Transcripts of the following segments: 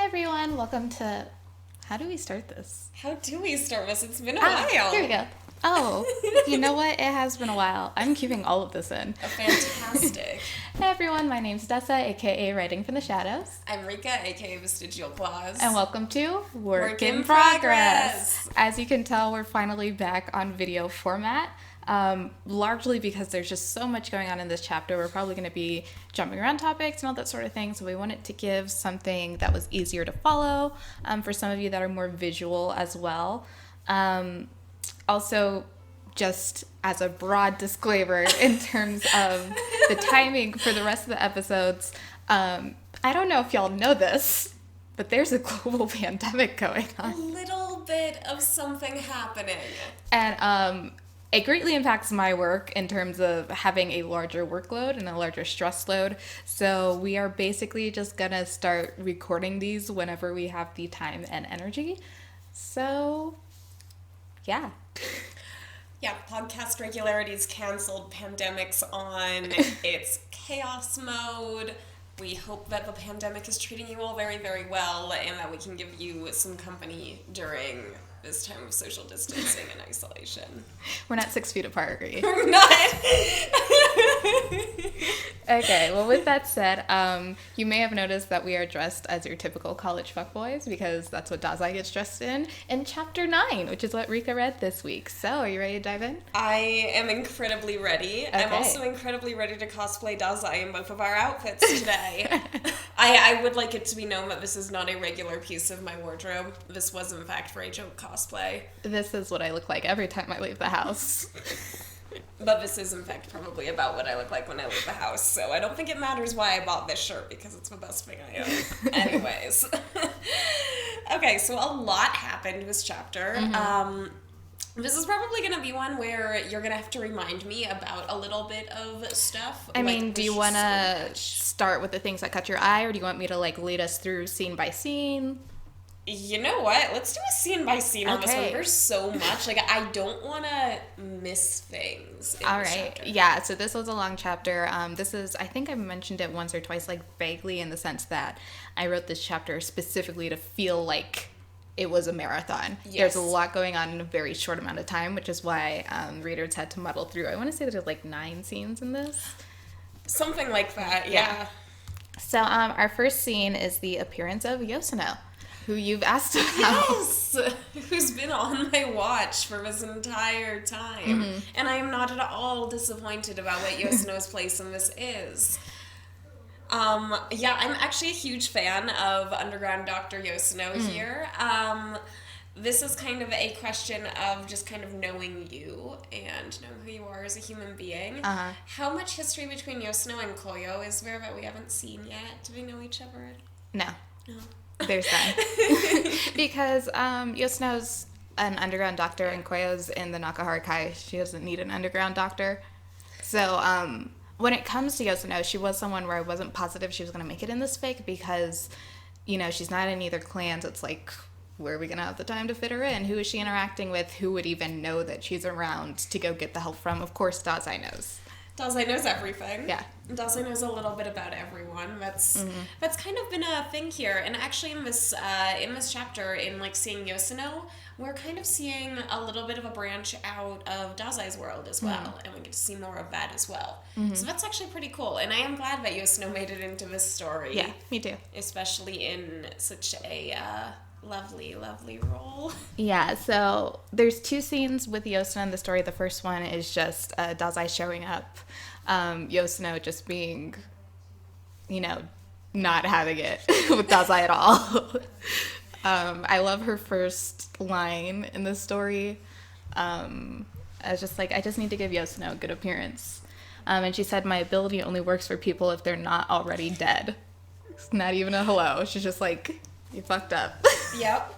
everyone, welcome to... How do we start this? How do we start this? It's been a while. Here we go. Oh, you know what? It has been a while. I'm keeping all of this in. Fantastic. Hey everyone, my name's Dessa, aka Writing from the Shadows. I'm Rika, aka Vestigial Claws. And welcome to Work in Progress. As you can tell, we're finally back on video format. Largely because there's just so much going on in this chapter. We're probably going to be jumping around topics and all that sort of thing. So we wanted to give something that was easier to follow for some of you that are more visual as well. Also, just as a broad disclaimer in terms of the timing for the rest of the episodes, I don't know if y'all know this, but there's a global pandemic going on. A little bit of something happening. And it greatly impacts my work in terms of having a larger workload and a larger stress load. So we are basically just going to start recording these whenever we have the time and energy. So, yeah. Yeah, podcast regularity's canceled, pandemic's on, it's chaos mode. We hope that the pandemic is treating you all very, very well and that we can give you some company during this time of social distancing and isolation. We're not 6 feet apart, are you? We're not. Okay, well, with that said, you may have noticed that we are dressed as your typical college fuckboys because that's what Dazai gets dressed in Chapter 9, which is what Rika read this week. So, are you ready to dive in? I am incredibly ready. Okay. I'm also incredibly ready to cosplay Dazai in both of our outfits today. I would like it to be known that this is not a regular piece of my wardrobe. This was, in fact, for a joke cosplay. This is what I look like every time I leave the house. But this is, in fact, probably about what I look like when I leave the house, so I don't think it matters why I bought this shirt, because it's the best thing I own. Anyways. Okay, so a lot happened this chapter. Mm-hmm. This is probably going to be one where you're going to have to remind me about a little bit of stuff. I mean, do you want to start with the things that caught your eye, or do you want me to, lead us through scene by scene? You know what? Let's do a scene by scene on this one. There's so much. I don't want to miss things in this chapter. Yeah, so this was a long chapter. This is, I think I mentioned it once or twice, vaguely, in the sense that I wrote this chapter specifically to feel like it was a marathon. Yes. There's a lot going on in a very short amount of time, which is why readers had to muddle through. I want to say there's 9 scenes in this. Something like that, yeah. So our first scene is the appearance of Yoshino, who you've asked about. Yes! Who's been on my watch for this entire time. Mm-hmm. And I am not at all disappointed about what Yoshino's place in this is. Yeah, I'm actually a huge fan of Underground Dr. Yoshino here. This is kind of a question of just kind of knowing you and knowing who you are as a human being. Uh-huh. How much history between Yoshino and Koyo is there that we haven't seen yet? Do we know each other? No. No. There's none. Because Yoshino's an underground doctor and Koyo's in the Nakahara Kai. She doesn't need an underground doctor. So when it comes to Yoshino, she was someone where I wasn't positive she was going to make it in this fic because, she's not in either clans. It's where are we going to have the time to fit her in? Who is she interacting with? Who would even know that she's around to go get the help from? Of course, Dazai knows. Dazai knows everything. Yeah. Dazai knows a little bit about everyone. That's kind of been a thing here. And actually in this chapter, in seeing Yoshino, we're kind of seeing a little bit of a branch out of Dazai's world as well. And we get to see more of that as well. So that's actually pretty cool. And I am glad that Yoshino made it into this story. Yeah, me too. Especially in such a lovely, lovely role. Yeah, so there's 2 scenes with Yoshino in the story. The first one is just Dazai showing up, Yoshino just being, not having it with Dazai at all. I love her first line in the story. I was just I just need to give Yoshino a good appearance. And she said, my ability only works for people if they're not already dead. It's not even a hello. She's just you fucked up. Yep.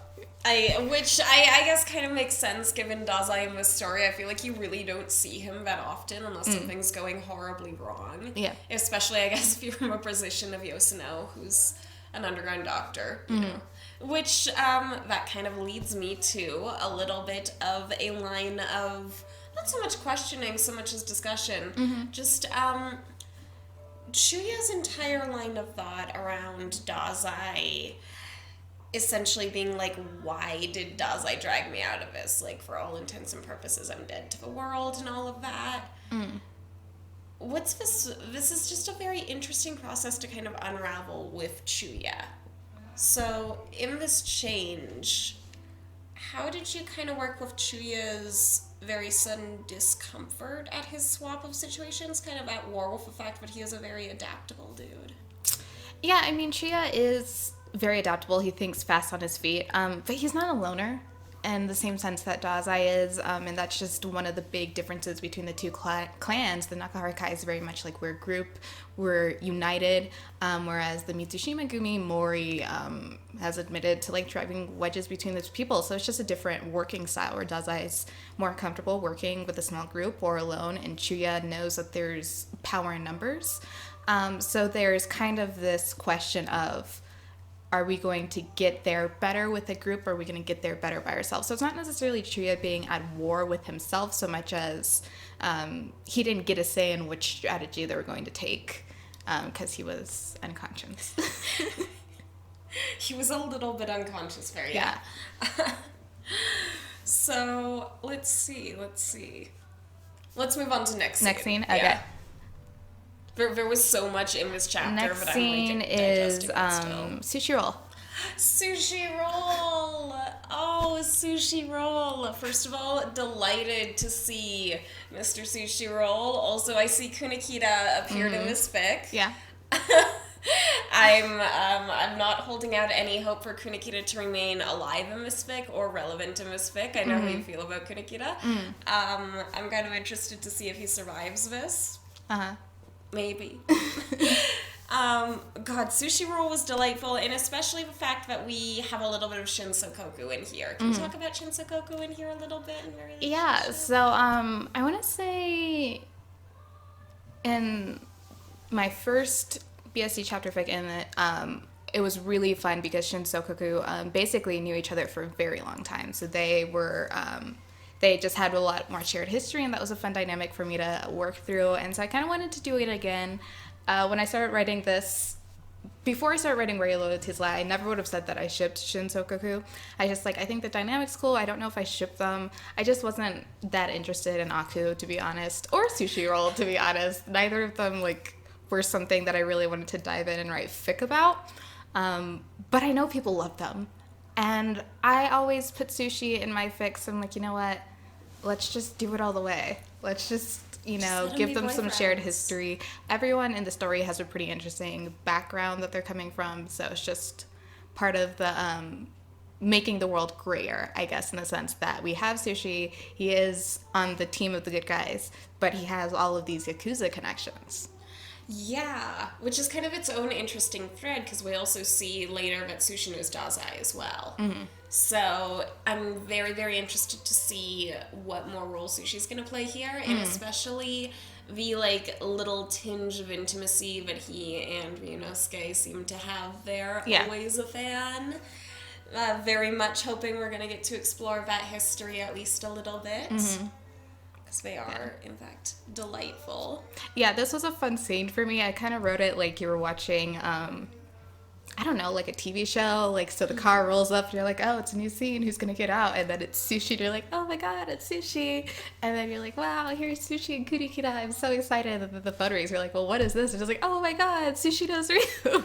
Which I guess kind of makes sense given Dazai in this story. I feel like you really don't see him that often unless something's going horribly wrong. Yeah. Especially, I guess, if you're from a position of Yoshino, who's an underground doctor, you know. Which, that kind of leads me to a little bit of a line of, not so much questioning, so much as discussion. Just, Shuya's entire line of thought around Dazai essentially being like, why did Dazai drag me out of this? Like, for all intents and purposes, I'm dead to the world and all of that. What's this? This is just a very interesting process to kind of unravel with Chuya. So, in this change, how did you kind of work with Chuya's very sudden discomfort at his swap of situations, kind of at war with the fact that he is a very adaptable dude? Yeah, I mean, Chuya is very adaptable. He thinks fast on his feet, but he's not a loner in the same sense that Dazai is, and that's just one of the big differences between the two clans. The Nakahara Kai is very much like we're a group, we're united, whereas the Mitsushima Gumi Mori has admitted to like driving wedges between those people. So it's just a different working style where Dazai is more comfortable working with a small group or alone, and Chuya knows that there's power in numbers. So there's kind of this question of, are we going to get there better with a group, or are we going to get there better by ourselves? So it's not necessarily Chuya being at war with himself so much as he didn't get a say in which strategy they were going to take because he was unconscious. He was a little bit unconscious there, yeah. So, let's see. Let's move on to next scene. Next scene? Okay. Yeah. There was so much in this chapter, Next but scene I'm is digesting it still. sushi roll. Sushi roll! Oh, sushi roll! First of all, delighted to see Mr. Sushi Roll. Also, I see Kunikita appeared in this fic. Yeah. I'm not holding out any hope for Kunikita to remain alive in this fic or relevant in this fic. I know how you feel about Kunikita. I'm kind of interested to see if he survives this. Maybe. God, sushi roll was delightful, and especially the fact that we have a little bit of Shinsokoku in here. Can you talk about Shinsokoku in here a little bit? Yeah, so I want to say in my first BSC chapter fic in it, it was really fun because Shinsokoku basically knew each other for a very long time. So they were... they just had a lot more shared history, and that was a fun dynamic for me to work through. And so I kind of wanted to do it again. When I started writing this, before I started writing Where Your Loyalties Lie, I never would have said that I shipped Shinsokoku. I think the dynamic's cool. I don't know if I shipped them. I just wasn't that interested in Aku, to be honest, or Sushi Roll, to be honest. Neither of them, were something that I really wanted to dive in and write fic about. But I know people love them. And I always put sushi in my fics. I'm like, you know what? Let's just do it all the way. Let's just, give them some shared history. Everyone in the story has a pretty interesting background that they're coming from. So it's just part of the making the world grayer, I guess, in the sense that we have Sushi. He is on the team of the good guys, but he has all of these Yakuza connections. Yeah, which is kind of its own interesting thread, because we also see later that Sushi knows Dazai as well. So I'm very, very interested to see what more role Sushi's going to play here, and especially the little tinge of intimacy that he and Ryunosuke seem to have there. Yeah. Always a fan. Very much hoping we're going to get to explore that history at least a little bit. Because they are, in fact, delightful. Yeah, this was a fun scene for me. I kind of wrote it like you were watching, I don't know, like a TV show. So the car rolls up and you're like, oh, it's a new scene. Who's going to get out? And then it's Sushi and you're like, oh my God, it's Sushi. And then you're like, wow, here's Sushi and Kurikira. I'm so excited. And then the phone rings. You're like, well, what is this? And just like, oh my God, Sushi knows Ryu.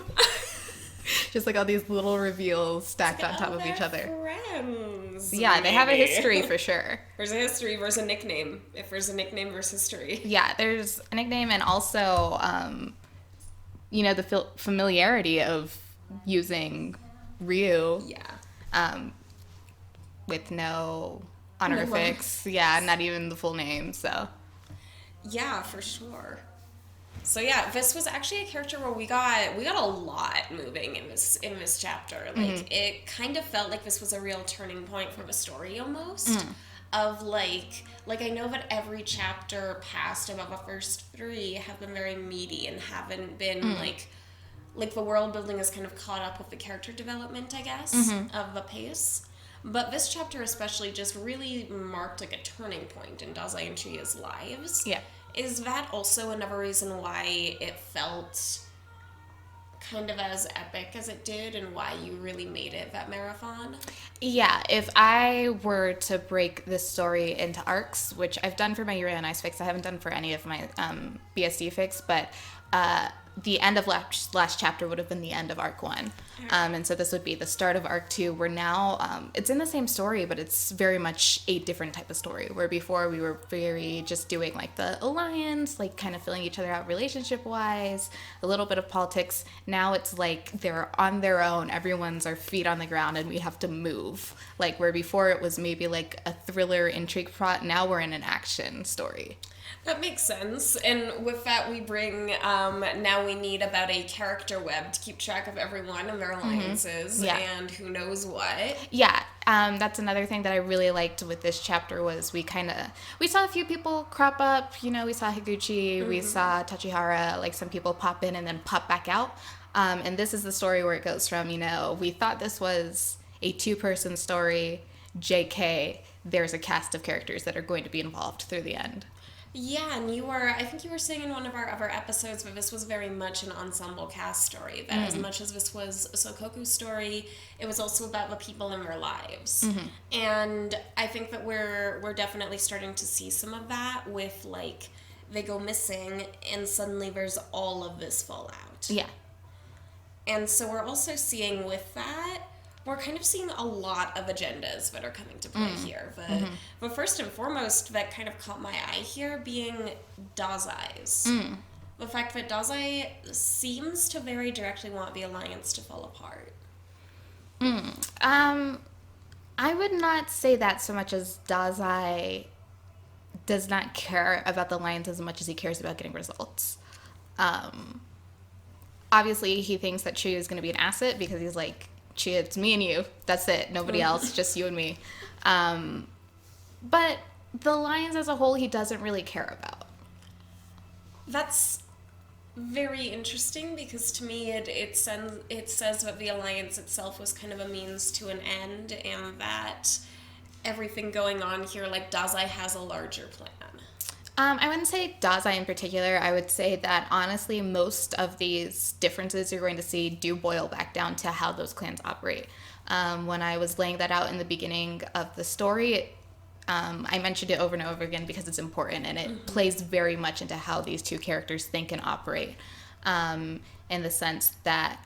Just all these little reveals stacked on top of each other. Friends. Yeah, they have a history for sure. There's a history versus a nickname. If there's a nickname versus history. Yeah, there's a nickname, and also, the familiarity of using Ryu. Yeah. With no honorifics. Yeah, not even the full name. So. Yeah, for sure. So yeah, this was actually a character where we got a lot moving in this chapter. It kind of felt like this was a real turning point for the story almost. Of I know that every chapter past above the first 3 have been very meaty and haven't been like the world building has kind of caught up with the character development, I guess, of the pace. But this chapter especially just really marked a turning point in Dazai and Chuya's lives. Yeah. Is that also another reason why it felt kind of as epic as it did and why you really made it that marathon? Yeah, if I were to break this story into arcs, which I've done for my Yuri on Ice fics, I haven't done for any of my BSD fics, but the end of last chapter would have been the end of arc 1. And so this would be the start of arc 2, where now it's in the same story, but it's very much a different type of story, where before we were very just doing like the alliance, like kind of filling each other out relationship wise, a little bit of politics. Now it's like they're on their own, everyone's our feet on the ground, and we have to move. Like where before it was maybe like a thriller intrigue plot, now we're in an action story. That makes sense. And with that, we bring, now we need about a character web to keep track of everyone and their alliances and who knows what. Yeah, that's another thing that I really liked with this chapter was we saw a few people crop up. You know, we saw Higuchi, we saw Tachihara, like some people pop in and then pop back out. And this is the story where it goes from, you know, we thought this was a 2-person story, JK, there's a cast of characters that are going to be involved through the end. Yeah, and I think you were saying in one of our other episodes that this was very much an ensemble cast story, that as much as this was a Sokoku's story, it was also about the people in their lives. And I think that we're definitely starting to see some of that with, like, they go missing and suddenly there's all of this fallout. Yeah. And so we're also seeing with that, we're kind of seeing a lot of agendas that are coming to play here. But first and foremost, that kind of caught my eye here being Dazai's. The fact that Dazai seems to very directly want the alliance to fall apart. I would not say that so much as Dazai does not care about the alliance as much as he cares about getting results. Obviously, he thinks that Chuya is going to be an asset because he's like, Chuya, it's me and you. That's it. Nobody else, just you and me. But the alliance as a whole, he doesn't really care about. That's very interesting because to me it says that the alliance itself was kind of a means to an end and that everything going on here, like Dazai has a larger plan. I wouldn't say Dazai in particular. I would say that honestly, most of these differences you're going to see do boil back down to how those clans operate. When I was laying that out in the beginning of the story, I mentioned it over and over again because it's important and it plays very much into how these two characters think and operate. In the sense that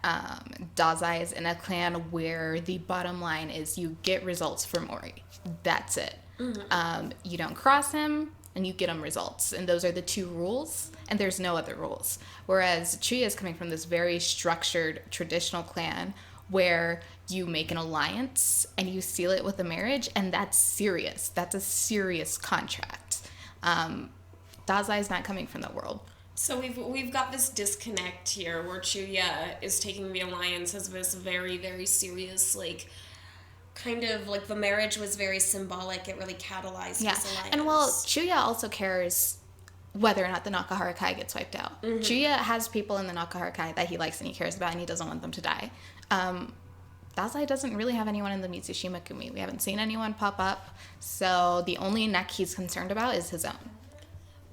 Dazai is in a clan where the bottom line is you get results for Mori. That's it. You don't cross him, and you get them results. And those are the 2 rules, and there's no other rules. Whereas Chuya is coming from this very structured, traditional clan where you make an alliance and you seal it with a marriage, and that's serious. That's a serious contract. Dazai is not coming from that world. So we've got this disconnect here where Chuya is taking the alliance as this very, very serious, like, kind of like the marriage was very symbolic. It really catalyzed this alliance. And well, Chuya also cares whether or not the Nakahara Kai gets wiped out. Chuya has people in the Nakahara Kai that he likes and he cares about and he doesn't want them to die. Dazai doesn't really have anyone in the Mitsushima Kumi. We haven't seen anyone pop up, so the only neck he's concerned about is his own.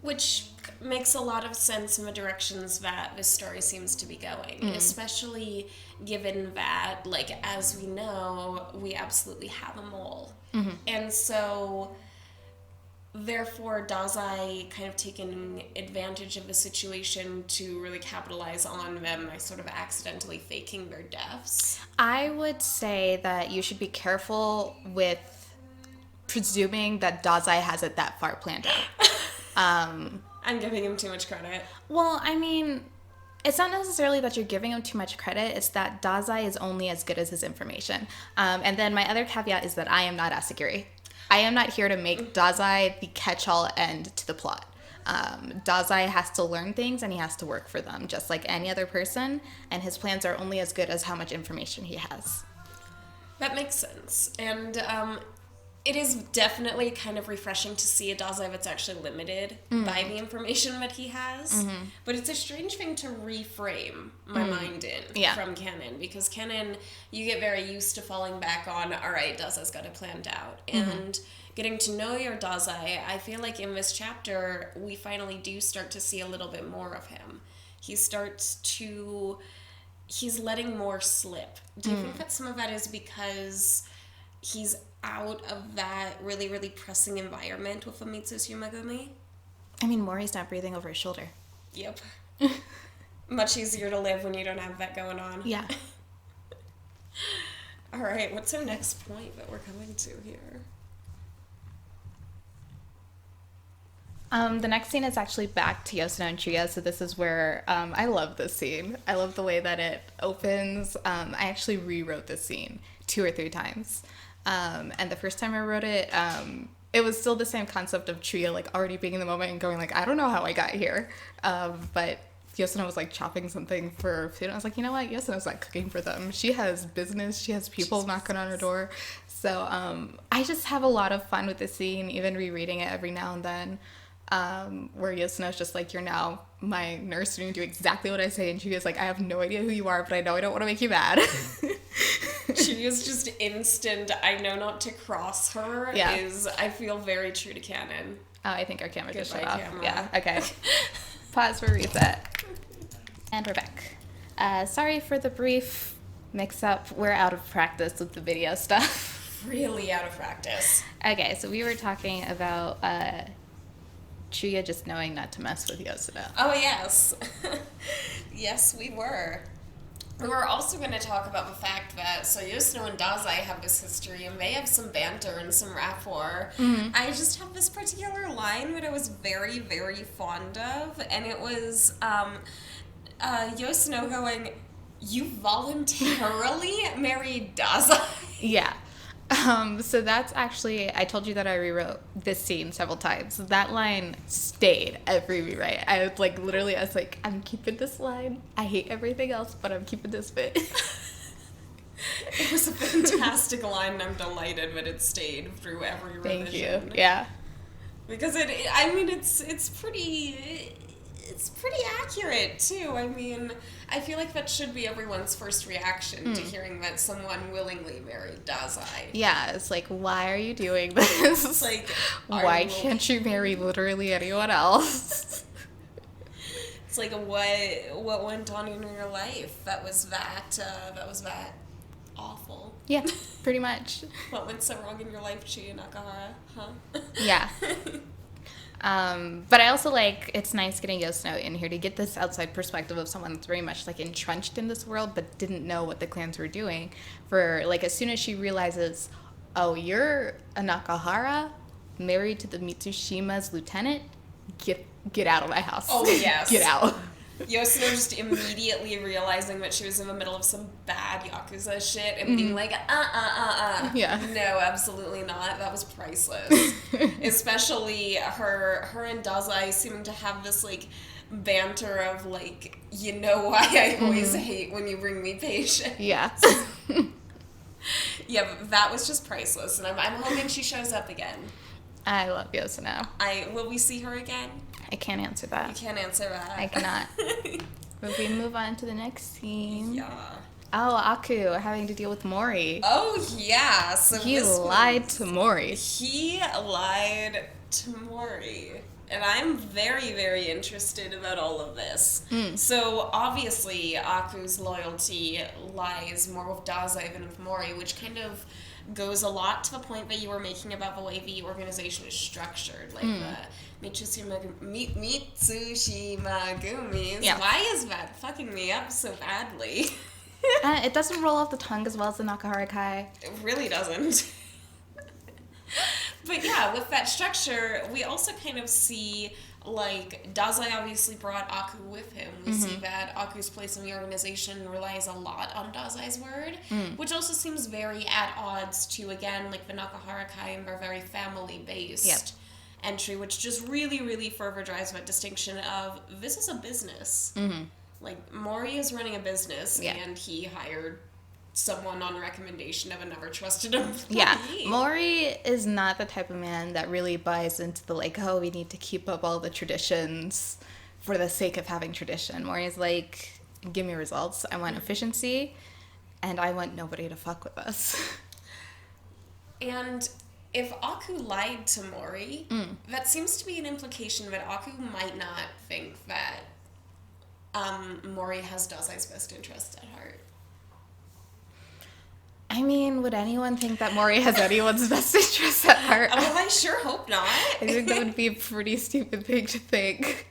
Which makes a lot of sense in the directions that this story seems to be going, especially given that, like, as we know, we absolutely have a mole. And so, therefore, Dazai kind of taking advantage of the situation to really capitalize on them by sort of accidentally faking their deaths. I would say that you should be careful with presuming that Dazai has it that far planned out. I'm giving him too much credit. Well, I mean, it's not necessarily that you're giving him too much credit. It's that Dazai is only as good as his information. And then my other caveat is that I am not Asagiri. I am not here to make Dazai the catch-all end to the plot. Dazai has to learn things and he has to work for them, just like any other person. And his plans are only as good as how much information he has. That makes sense. And it is definitely kind of refreshing to see a Dazai that's actually limited by the information that he has. But it's a strange thing to reframe my mind in from canon, because canon, you get very used to falling back on, all right, Dazai's got it planned out. And getting to know your Dazai, I feel like in this chapter, we finally do start to see a little bit more of him. He starts to he's letting more slip. Do you think that some of that is because he's out of that really, really pressing environment with Famitsu Megumi? I mean, Mori's not breathing over his shoulder. Yep. Much easier to live when you don't have that going on. Yeah. All right, what's our next point that we're coming to here? The next scene is actually back to Yosuno and Chuya, so this is where I love this scene. I love the way that it opens. I actually rewrote this scene 2 or 3 times. And the first time I wrote it, it was still the same concept of Chuya like already being in the moment and going like, I don't know how I got here. But Yosuno was like chopping something for food. And I was like, you know what? Yosuno's not cooking for them. She has business. She has people knocking on her door. So I just have a lot of fun with this scene, even rereading it every now and then. Where Yosuno's just like, you're now my nurse and you do exactly what I say, and Chuya's like, I have no idea who you are, but I know I don't want to make you mad. Chuya's just instant, I know not to cross her, is, I feel, very true to canon. Oh, I think our camera just shut off. Camera. Yeah, okay. Pause for reset. And we're back. Sorry for the brief mix-up. We're out of practice with the video stuff. Really out of practice. Okay, so we were talking about Chuya just knowing not to mess with Yosuno. Oh, yes. Yes, we were. We were also going to talk about the fact that, so Yosuno and Dazai have this history, and they have some banter and some rapport. Mm-hmm. I just have this particular line that I was very, very fond of, and it was Yosuno going, you voluntarily married Dazai? Yeah. So that's actually, I told you that I rewrote this scene several times. That line stayed every rewrite. I was like, literally, I was like, I'm keeping this line. I hate everything else, but I'm keeping this bit. It was a fantastic line, and I'm delighted that it stayed through every revision. Thank you. Yeah. Because it's pretty accurate too. I mean, I feel like that should be everyone's first reaction to hearing that someone willingly married Dazai. Yeah, it's like, why are you doing this? It's like, why can't you marry literally anyone else? It's like, what went on in your life that was that awful? Yeah, pretty much. What went so wrong in your life, Chuya Nakahara? Huh? Yeah. But I also like, it's nice getting Yosuno in here to get this outside perspective of someone that's very much like entrenched in this world but didn't know what the clans were doing. For like, as soon as she realizes, oh, you're a Nakahara married to the Mitsushima's lieutenant, get out of my house. Oh, yes. Get out. Yosuno just immediately realizing that she was in the middle of some bad Yakuza shit and being like, Yeah. No, absolutely not. That was priceless. Especially her and Dazai seeming to have this, like, banter of, like, you know why I always hate when you bring me patience. Yeah. Yeah, that was just priceless, and I'm hoping she shows up again. I love Yosuno. Will we see her again? I can't answer that. You can't answer that. I cannot. But we move on to the next scene. Yeah. Oh, Aku having to deal with Mori. Oh, yeah. So he lied to Mori. He lied to Mori. And I'm very, very interested about all of this. So, obviously, Aku's loyalty lies more with Dazai than with Mori, which kind of goes a lot to the point that you were making about the way the organization is structured. Like the Mitsushima Gumis. Yeah. Why is that fucking me up so badly? It doesn't roll off the tongue as well as the Nakahara Kai. It really doesn't. But yeah, with that structure, we also kind of see, like, Dazai obviously brought Aku with him. We see that Aku's place in the organization relies a lot on Dazai's word, which also seems very at odds to, again, like, the Nakahara Kai and their very family-based entry, which just really, really further drives that distinction of, this is a business. Like, Mori is running a business, and he hired someone on recommendation of another trusted employee. Yeah, Mori is not the type of man that really buys into the, like, oh, we need to keep up all the traditions for the sake of having tradition. Mori is like, give me results. I want efficiency, and I want nobody to fuck with us. And if Aku lied to Mori, that seems to be an implication that Aku might not think that Mori has Dazai's best interest at heart. I mean, would anyone think that Mori has anyone's best interest at heart? Well, I sure hope not. I think that would be a pretty stupid thing to think.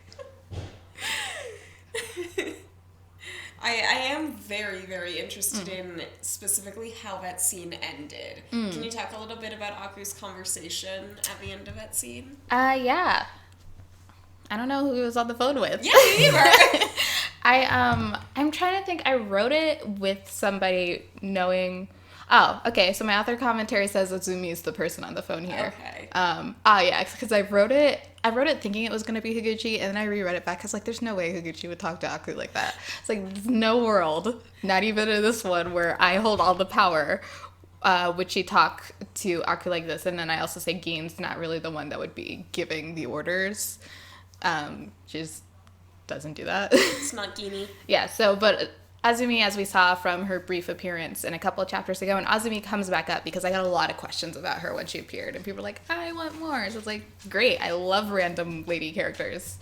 I am very, very interested in specifically how that scene ended. Can you talk a little bit about Aku's conversation at the end of that scene? Yeah. I don't know who he was on the phone with. Yeah, me neither. I'm trying to think. I wrote it with somebody knowing. Oh, okay. So my author commentary says Azumi is the person on the phone here. Okay. Yeah, because I wrote it thinking it was going to be Higuchi, and then I reread it back. I was like, there's no way Higuchi would talk to Aku like that. It's like, there's no world, not even in this one, where I hold all the power, would she talk to Aku like this. And then I also say Gin's not really the one that would be giving the orders. She just doesn't do that. It's not Gini. Yeah, so, but Azumi, as we saw from her brief appearance in a couple of chapters ago, and Azumi comes back up because I got a lot of questions about her when she appeared, and people were like, I want more. So it's like, great, I love random lady characters.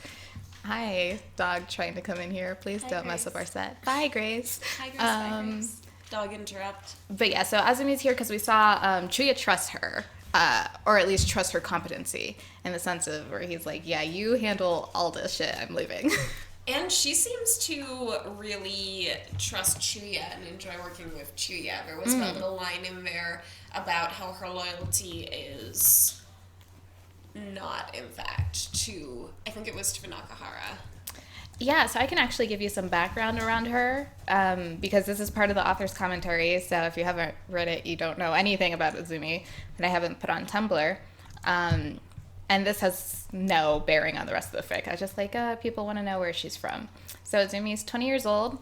Hi, dog trying to come in here. Please don't mess up our set. Bye, Grace. Hi, Grace. Bye, Grace. Dog interrupt. But yeah, so Azumi's here because we saw Chuya trust her. Or at least trust her competency in the sense of where he's like, yeah, you handle all this shit, I'm leaving. And she seems to really trust Chuya and enjoy working with Chuya. There was a little line in there about how her loyalty is not, in fact, to, I think it was to Nakahara. Yeah, so I can actually give you some background around her, because this is part of the author's commentary, so if you haven't read it, you don't know anything about Azumi, and I haven't put on Tumblr. And this has no bearing on the rest of the fic. I was just like, people want to know where she's from. So Azumi's 20 years old.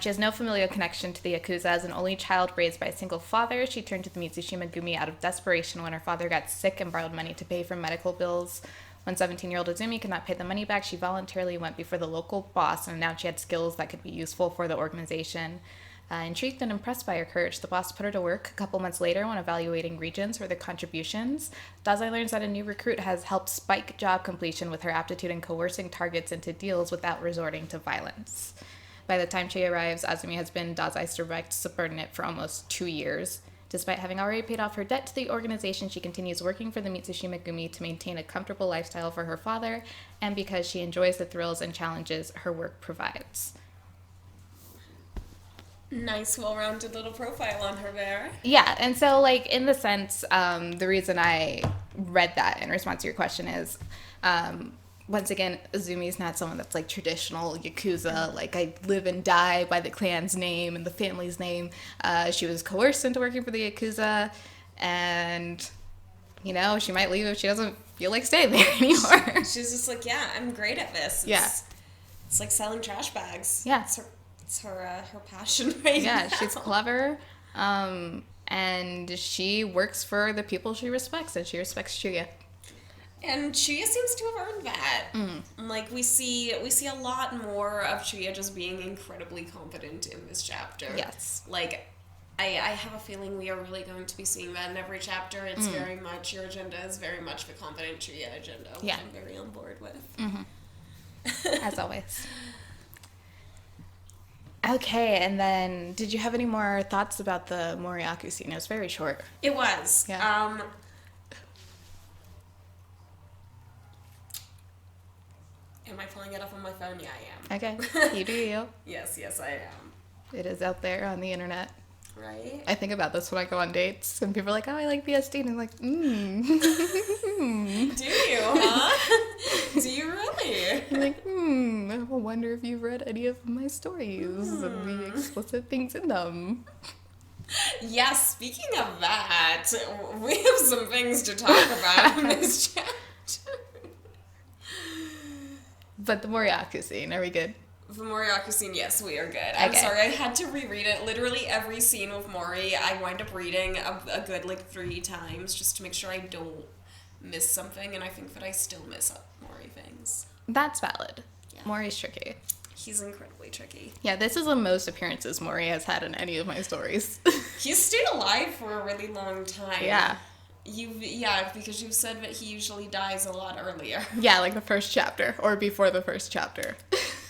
She has no familial connection to the Yakuza. As an only child raised by a single father, she turned to the Mitsushima Gumi out of desperation when her father got sick and borrowed money to pay for medical bills. When 17-year-old Azumi could not pay the money back, she voluntarily went before the local boss and announced she had skills that could be useful for the organization. Intrigued and impressed by her courage, the boss put her to work. A couple months later, when evaluating regions for their contributions, Dazai learns that a new recruit has helped spike job completion with her aptitude in coercing targets into deals without resorting to violence. By the time she arrives, Azumi has been Dazai's direct subordinate for almost 2 years. Despite having already paid off her debt to the organization, she continues working for the Mitsushima Gumi to maintain a comfortable lifestyle for her father, and because she enjoys the thrills and challenges her work provides. Nice, well-rounded little profile on her there. Yeah, and so, like, in the sense, the reason I read that in response to your question is, once again, Azumi's not someone that's, like, traditional Yakuza, like, I live and die by the clan's name and the family's name. She was coerced into working for the Yakuza, and, you know, she might leave if she doesn't feel like staying there anymore. She's just like, yeah, I'm great at this. It's like selling trash bags. Yeah. It's her passion right now. Yeah, she's clever, and she works for the people she respects, and she respects Chuya. And Chuya seems to have earned that. Like, we see a lot more of Chuya just being incredibly competent in this chapter. Yes. Like, I have a feeling we are really going to be seeing that in every chapter. It's very much, your agenda is very much the competent Chuya agenda, which I'm very on board with. As always. Okay, and then did you have any more thoughts about the Moriaku scene? It was very short. It was. Yeah. Am I pulling it up on my phone? Yeah, I am. Okay, you do you. Yes, I am. It is out there on the internet. Right? I think about this when I go on dates, and people are like, oh, I like BSD, and I'm like, Do you, huh? Do you really? I'm like, I wonder if you've read any of my stories and the explicit things in them. Yeah, speaking of that, we have some things to talk about in this chapter. But the Moriaku scene, are we good? The Moriaku scene, yes, we are good. I'm sorry, I had to reread it. Literally every scene with Mori, I wind up reading a good, 3 times just to make sure I don't miss something, and I think that I still miss Mori things. That's valid. Yeah. Mori's tricky. He's incredibly tricky. Yeah, this is the most appearances Mori has had in any of my stories. He's stayed alive for a really long time. Yeah. Because you've said that he usually dies a lot earlier. Yeah, like the first chapter, or before the first chapter.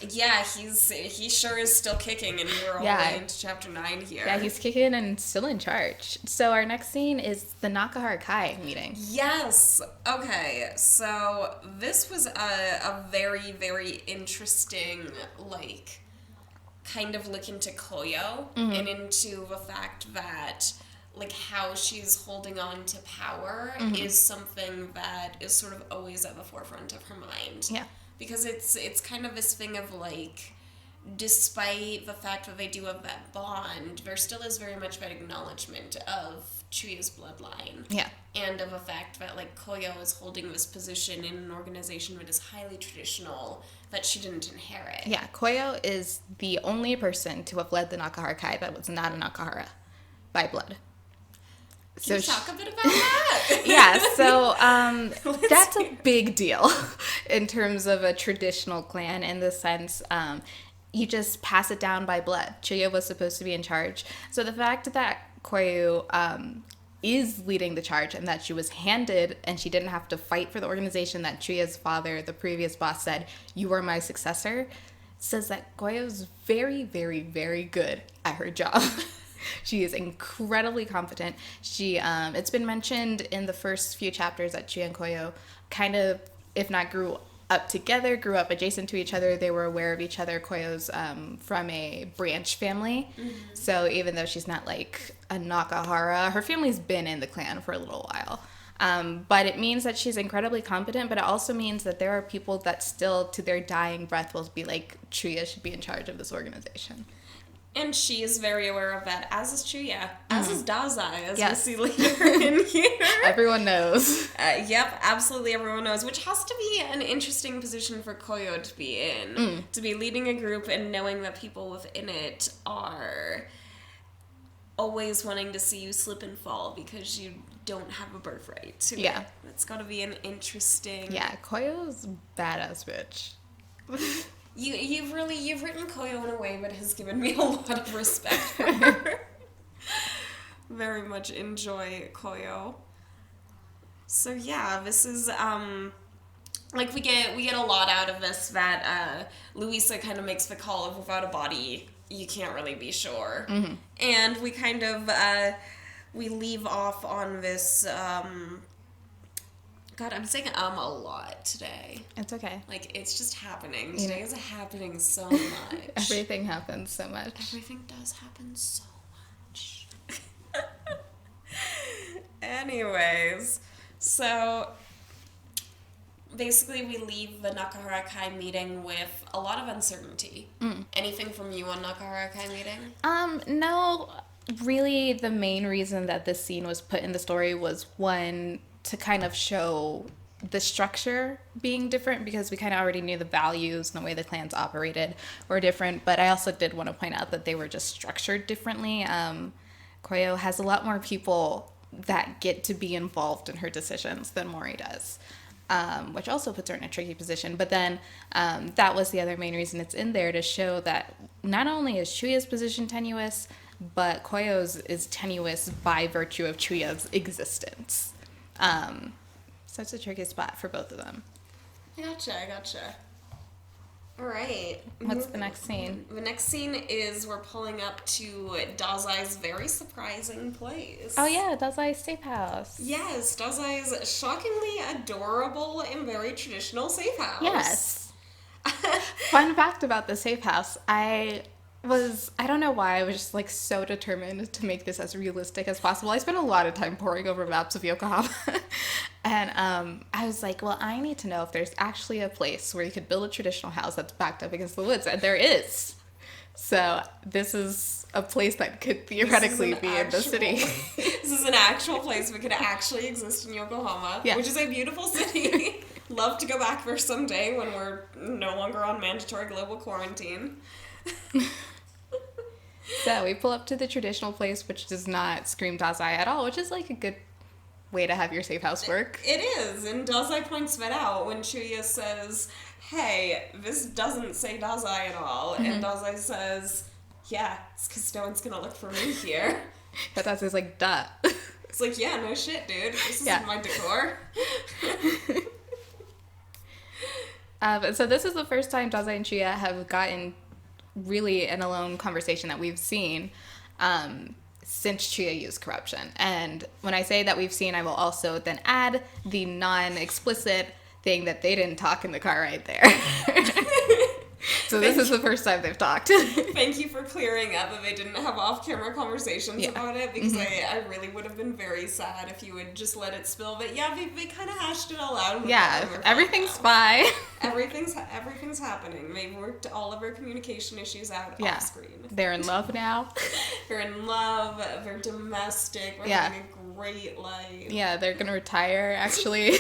Yeah, he sure is still kicking, and we're all the way into chapter 9 here. Yeah, he's kicking and still in charge. So our next scene is the Nakahara Kai meeting. Yes. Okay. So this was a very, very interesting, like, kind of look into Koyo and into the fact that, like, how she's holding on to power is something that is sort of always at the forefront of her mind. Yeah. Because it's kind of this thing of, like, despite the fact that they do have that bond, there still is very much that acknowledgement of Chuya's bloodline. Yeah. And of the fact that, like, Koyo is holding this position in an organization that is highly traditional that she didn't inherit. Yeah, Koyo is the only person to have led the Nakahara Kai that was not a Nakahara by blood. Can you talk a bit about that? Yeah, so that's a big deal in terms of a traditional clan, in the sense you just pass it down by blood. Chuya was supposed to be in charge. So the fact that Koyo is leading the charge, and that she was handed and she didn't have to fight for the organization that Chuya's father, the previous boss, said, "You are my successor," says that Koyo's very, very, very good at her job. She is incredibly competent. She, it's been mentioned in the first few chapters that Chuya and Koyo kind of, if not grew up together, grew up adjacent to each other. They were aware of each other. Koyo's from a branch family. So even though she's not like a Nakahara, her family's been in the clan for a little while. But it means that she's incredibly competent, but it also means that there are people that still, to their dying breath, will be like, Chuya should be in charge of this organization. And she is very aware of that, as is Chuya, as is Dazai, as we see later in here. Everyone knows. Yep, absolutely everyone knows, which has to be an interesting position for Koyo to be in. To be leading a group and knowing that people within it are always wanting to see you slip and fall because you don't have a birthright to it. It's got to be an interesting... Yeah, Koyo's badass bitch. You've written Koyo in a way that has given me a lot of respect for her. Very much enjoy Koyo. So yeah, this is like we get a lot out of this, that Luisa kind of makes the call of, without a body you can't really be sure. And we kind of we leave off on this God, I'm saying a lot today. It's okay. Like, it's just happening. Today is happening so much. Everything happens so much. Everything does happen so much. Anyways, so basically we leave the Nakahara Kai meeting with a lot of uncertainty. Anything from you on Nakahara Kai meeting? No. Really, the main reason that this scene was put in the story was, one, to kind of show the structure being different, because we kind of already knew the values and the way the clans operated were different. But I also did want to point out that they were just structured differently. Koyo has a lot more people that get to be involved in her decisions than Mori does, which also puts her in a tricky position. But then that was the other main reason it's in there, to show that not only is Chuya's position tenuous, but Koyo's is tenuous by virtue of Chuya's existence. So it's a tricky spot for both of them. I gotcha. All right. What's the next scene? The next scene is we're pulling up to Dazai's very surprising place. Oh yeah, Dazai's safe house. Yes, Dazai's shockingly adorable and very traditional safe house. Yes. Fun fact about the safe house, I don't know why, I was just like so determined to make this as realistic as possible. I spent a lot of time poring over maps of Yokohama. And I was like, well, I need to know if there's actually a place where you could build a traditional house that's backed up against the woods. And there is. So this is a place that could theoretically be in the city. This is an actual place that could actually exist in Yokohama, which is a beautiful city. Love to go back there someday when we're no longer on mandatory global quarantine. So we pull up to the traditional place, which does not scream Dazai at all, which is like a good way to have your safe house work. It is, and Dazai points that out when Chuya says, hey, this doesn't say Dazai at all, and Dazai says, yeah, it's because no one's gonna look for me here. But Dazai's like, duh. It's like, yeah, no shit, dude. This isn't my decor. So this is the first time Dazai and Chuya have gotten really an alone conversation that we've seen since Chuya used corruption. And when I say that we've seen, I will also then add the non-explicit thing that they didn't talk in the car right there. So this is the first time they've talked. Thank you for clearing up that they didn't have off-camera conversations about it, because I really would have been very sad if you would just let it spill. But yeah, they kind of hashed it all out. Yeah, everything's fine. Everything's happening. They've worked all of our communication issues out off screen. They're in love now. They're in love. They're domestic. We're having a great life. Yeah, they're gonna retire, actually.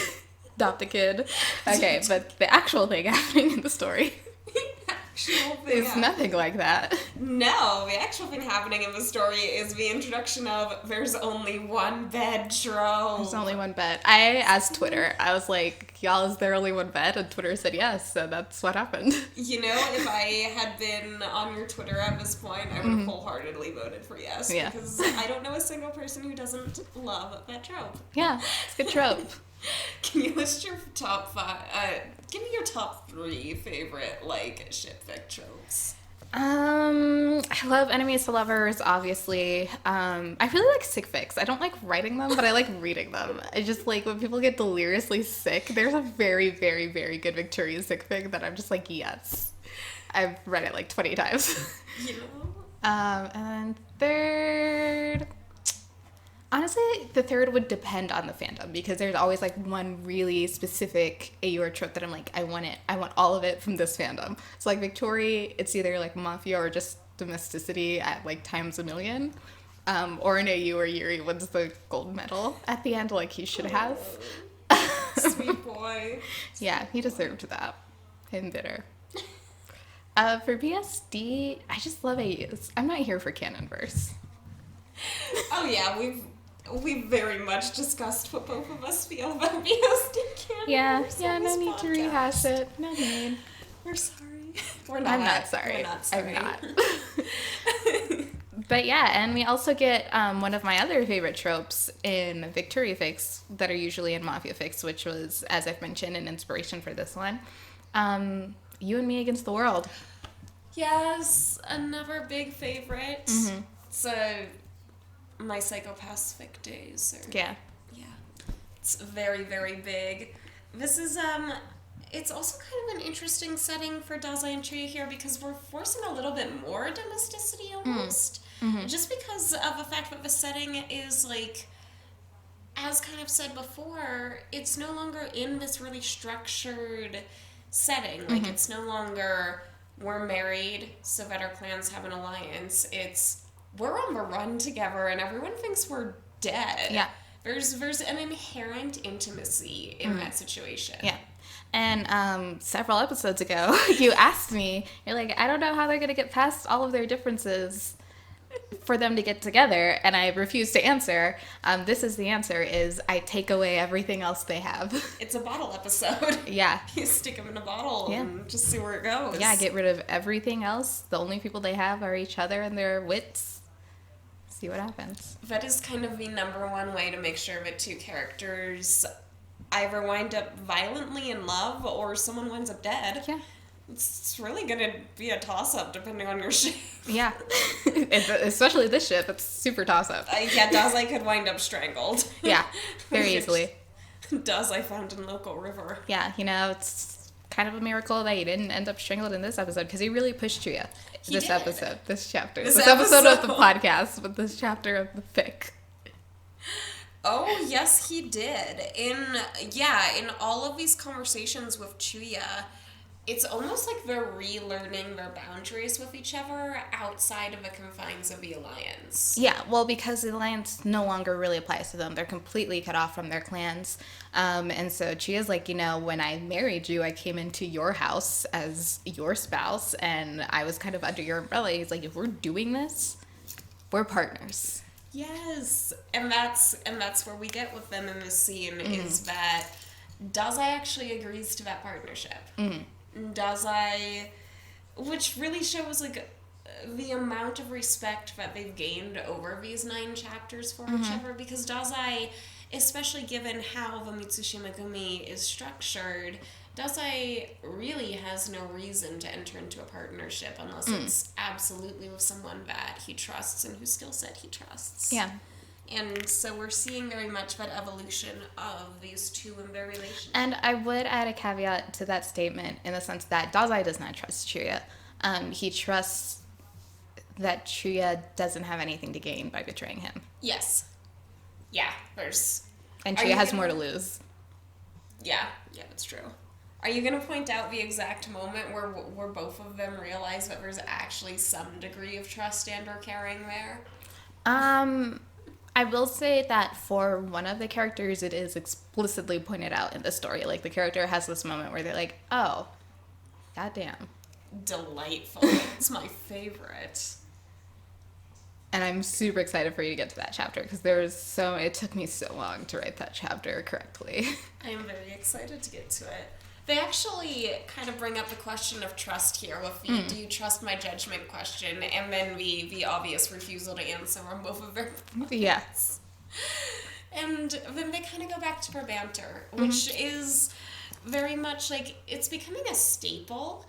Adopt a kid. Okay, but the actual thing happening in the story... It's nothing like that. No, the actual thing happening in the story is the introduction of there's only one bed trope. There's only one bed. I asked Twitter, I was like, y'all, is there only one bed? And Twitter said yes, so that's what happened. You know, if I had been on your Twitter at this point, I would have wholeheartedly voted for yes. Yeah. Because I don't know a single person who doesn't love that trope. Yeah, it's a good trope. Can you list your top 5? Give me your top 3 favorite shipfic tropes. I love enemies to lovers, obviously. I really like sick fics. I don't like writing them, but I like reading them. I just like when people get deliriously sick. There's a very, very, very good Victorian sick fic that I'm just like, yes. I've read it like 20 times. You know? And third... Honestly, the third would depend on the fandom, because there's always like one really specific AUR trope that I'm like, I want it. I want all of it from this fandom. So like Victoria, it's either like mafia or just domesticity at like times a million. Or an AU or Yuri wins the gold medal at the end, like he should have. Sweet boy. Yeah, he deserved that. Him bitter. For BSD, I just love AUs. I'm not here for canon verse. Oh yeah, we've very much discussed what both of us feel about BSD canon. Yeah, no need to rehash it. No need. We're sorry. We're not. I'm not sorry. We're not sorry. I'm not. But yeah, and we also get one of my other favorite tropes in Victoria fics that are usually in Mafia fics, which was, as I've mentioned, an inspiration for this one. You and me against the world. Yes, another big favorite. Mm-hmm. It's my Psychopaths fic days. Yeah. It's very, very big. This is, it's also kind of an interesting setting for Dazai and Chuya here, because we're forcing a little bit more domesticity almost. Mm-hmm. Just because of the fact that the setting is, like, as kind of said before, it's no longer in this really structured setting. Like, it's no longer, we're married so that our clans have an alliance. It's, we're on the run together and everyone thinks we're dead. Yeah. There's an inherent intimacy in that situation. Yeah. And several episodes ago, you asked me, you're like, I don't know how they're going to get past all of their differences for them to get together. And I refused to answer. This is the answer, is I take away everything else they have. It's a bottle episode. Yeah. You stick them in a bottle and just see where it goes. Yeah, get rid of everything else. The only people they have are each other and their wits. See what happens. That is kind of the number one way to make sure that two characters either wind up violently in love or someone winds up dead. Yeah. It's really going to be a toss-up depending on your ship. Yeah. Especially this ship. It's super toss-up. Yeah, Dazai could wind up strangled. Yeah, very easily. Dazai found in local river. Yeah, it's kind of a miracle that he didn't end up strangled in this episode, because he really pushed Chuya. This episode, this chapter. This episode of the podcast, but this chapter of the fic. Oh, yes, he did. In all of these conversations with Chuya, it's almost like they're relearning their boundaries with each other outside of the confines of the Alliance. Yeah, well, because the Alliance no longer really applies to them. They're completely cut off from their clans. And so Chuya's like, when I married you, I came into your house as your spouse, and I was kind of under your umbrella. He's like, if we're doing this, we're partners. Yes, and that's where we get with them in this scene, is that Dazai actually agrees to that partnership. Mm-hmm. Dazai, which really shows the amount of respect that they've gained over these 9 chapters for each other, because Dazai, especially given how the Mitsushima Gumi is structured, Dazai really has no reason to enter into a partnership unless it's absolutely with someone that he trusts and whose skill set he trusts. Yeah. And so we're seeing very much that evolution of these two in their relationship. And I would add a caveat to that statement in the sense that Dazai does not trust Chuya. He trusts that Chuya doesn't have anything to gain by betraying him. Yes. Yeah, there's... And Chuya has more to lose. Yeah, that's true. Are you going to point out the exact moment where both of them realize that there's actually some degree of trust and or caring there? I will say that for one of the characters, it is explicitly pointed out in the story. Like, the character has this moment where they're like, oh, goddamn. Delightful. It's my favorite. And I'm super excited for you to get to that chapter because it took me so long to write that chapter correctly. I am very excited to get to it. They actually kind of bring up the question of trust here with the do you trust my judgment question, and then the obvious refusal to answer on both of their points. Yes. And then they kind of go back to their banter, which is very much like, it's becoming a staple.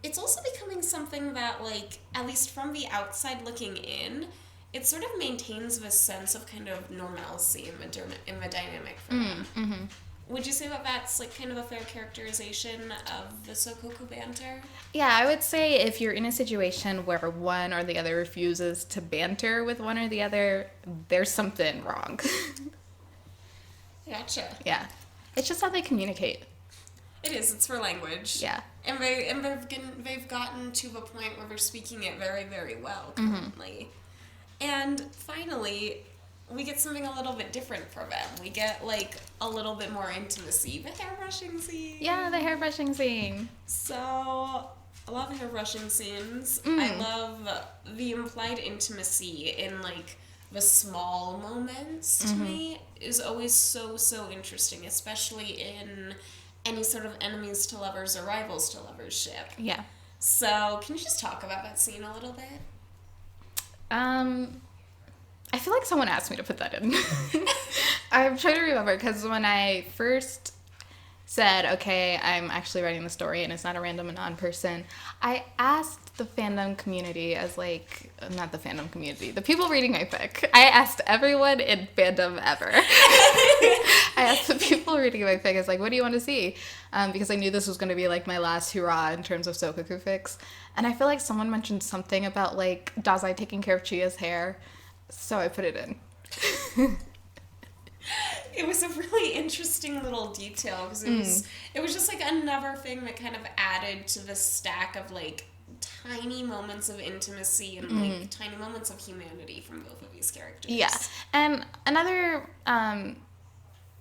It's also becoming something that, like, at least from the outside looking in, it sort of maintains this sense of kind of normalcy in the dynamic for them. Would you say that that's, like, kind of a fair characterization of the Sokoku banter? Yeah, I would say if you're in a situation where one or the other refuses to banter with one or the other, there's something wrong. Gotcha. Yeah. It's just how they communicate. It is. It's for language. Yeah. And they've gotten to the point where they're speaking it very, very well currently. And finally, we get something a little bit different for them. We get, like, a little bit more intimacy. The hairbrushing scene. Yeah, the hairbrushing scene. So, I love hairbrushing scenes. I love the implied intimacy in, like, the small moments to me is always so, so interesting, especially in any sort of enemies to lovers or rivals to lovers ship. Yeah. So, can you just talk about that scene a little bit? I feel like someone asked me to put that in. I'm trying to remember because when I first said, okay, I'm actually writing the story and it's not a random anon person, I asked the fandom community not the fandom community, the people reading my fic. I asked everyone in fandom ever. I asked the people reading my fic, I was like, what do you want to see? Because I knew this was going to be, like, my last hurrah in terms of Sokoku fics. And I feel like someone mentioned something about, like, Dazai taking care of Chia's hair. So I put it in. It was a really interesting little detail because it was just like another thing that kind of added to the stack of, like, tiny moments of intimacy and like tiny moments of humanity from both of these characters. Yeah. And another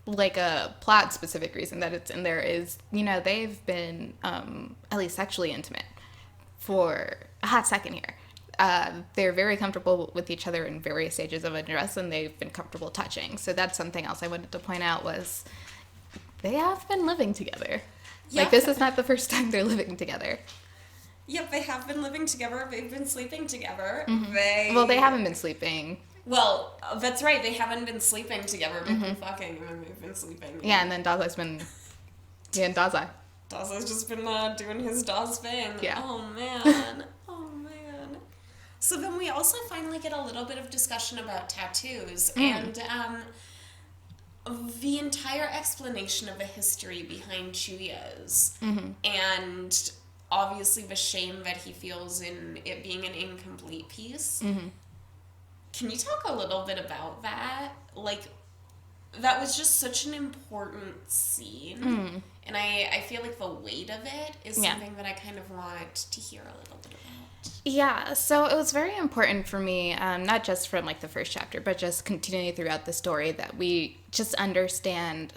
like a plot specific reason that it's in there is, they've been at least sexually intimate for a hot second here. They're very comfortable with each other in various stages of undress, and they've been comfortable touching. So that's something else I wanted to point out was they have been living together. Yeah. Like, this is not the first time they're living together. Yep, they have been living together. They've been sleeping together. Well, they haven't been sleeping. Well, that's right. They haven't been sleeping together. They've been fucking, and then they've been sleeping. Yeah, and then Dazai's been... Yeah, and Dazai. Dazai's just been doing his Daz thing. Yeah. Oh, man. So then we also finally get a little bit of discussion about tattoos and the entire explanation of the history behind Chuya's and obviously the shame that he feels in it being an incomplete piece. Can you talk a little bit about that? Like, that was just such an important scene. And I feel like the weight of it is something that I kind of want to hear a little bit about. Yeah, so it was very important for me, not just from, like, the first chapter, but just continuing throughout the story that we just understand,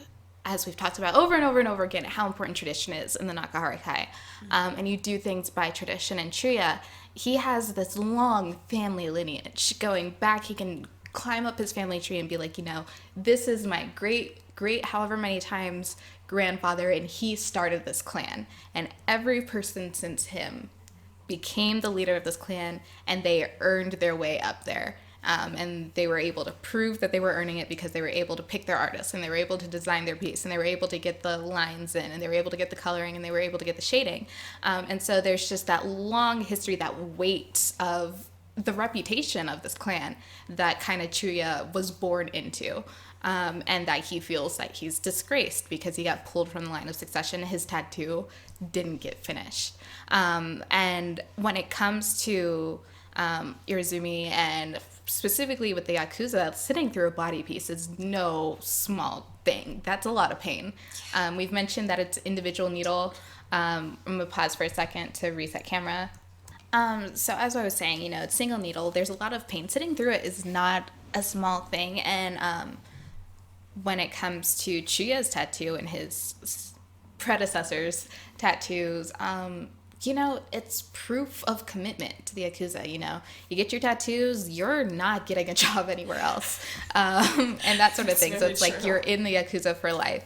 as we've talked about over and over and over again, how important tradition is in the Nakahara Kai. And you do things by tradition. And Chuya, he has this long family lineage going back. He can climb up his family tree and be like, this is my great however many times grandfather, and he started this clan. And every person since him became the leader of this clan, and they earned their way up there. And they were able to prove that they were earning it because they were able to pick their artists, and they were able to design their piece, and they were able to get the lines in, and they were able to get the coloring, and they were able to get the shading. And so there's just that long history, that weight of the reputation of this clan that kind of Chuya was born into. And that he feels like he's disgraced because he got pulled from the line of succession. His tattoo didn't get finished. And when it comes to Irizumi, and specifically with the Yakuza, sitting through a body piece is no small thing. That's a lot of pain. We've mentioned that it's individual needle. I'm going to pause for a second to reset camera. So as I was saying, it's single needle. There's a lot of pain. Sitting through it is not a small thing. And when it comes to Chuya's tattoo and his predecessors' tattoos, it's proof of commitment to the Yakuza. You get your tattoos, you're not getting a job anywhere else. And that sort of thing. So it's like you're in the Yakuza for life.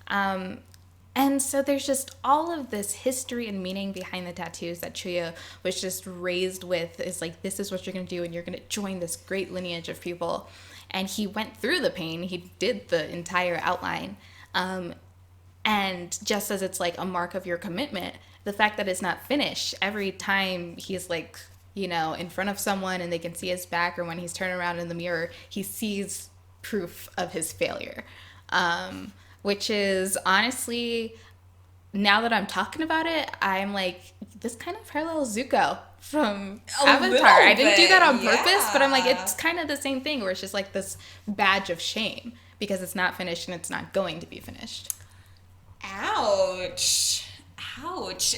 And so there's just all of this history and meaning behind the tattoos that Chuya was just raised with. Is like, this is what you're going to do, and you're going to join this great lineage of people. And he went through the pain. He did the entire outline. And just as it's like a mark of your commitment, the fact that it's not finished, every time he's like, in front of someone and they can see his back, or when he's turning around in the mirror, he sees proof of his failure. Which is honestly, now that I'm talking about it, I'm like, this kind of parallels Zuko from Avatar. I didn't do that on purpose, but I'm like, it's kind of the same thing where it's just like this badge of shame because it's not finished and it's not going to be finished. Ouch.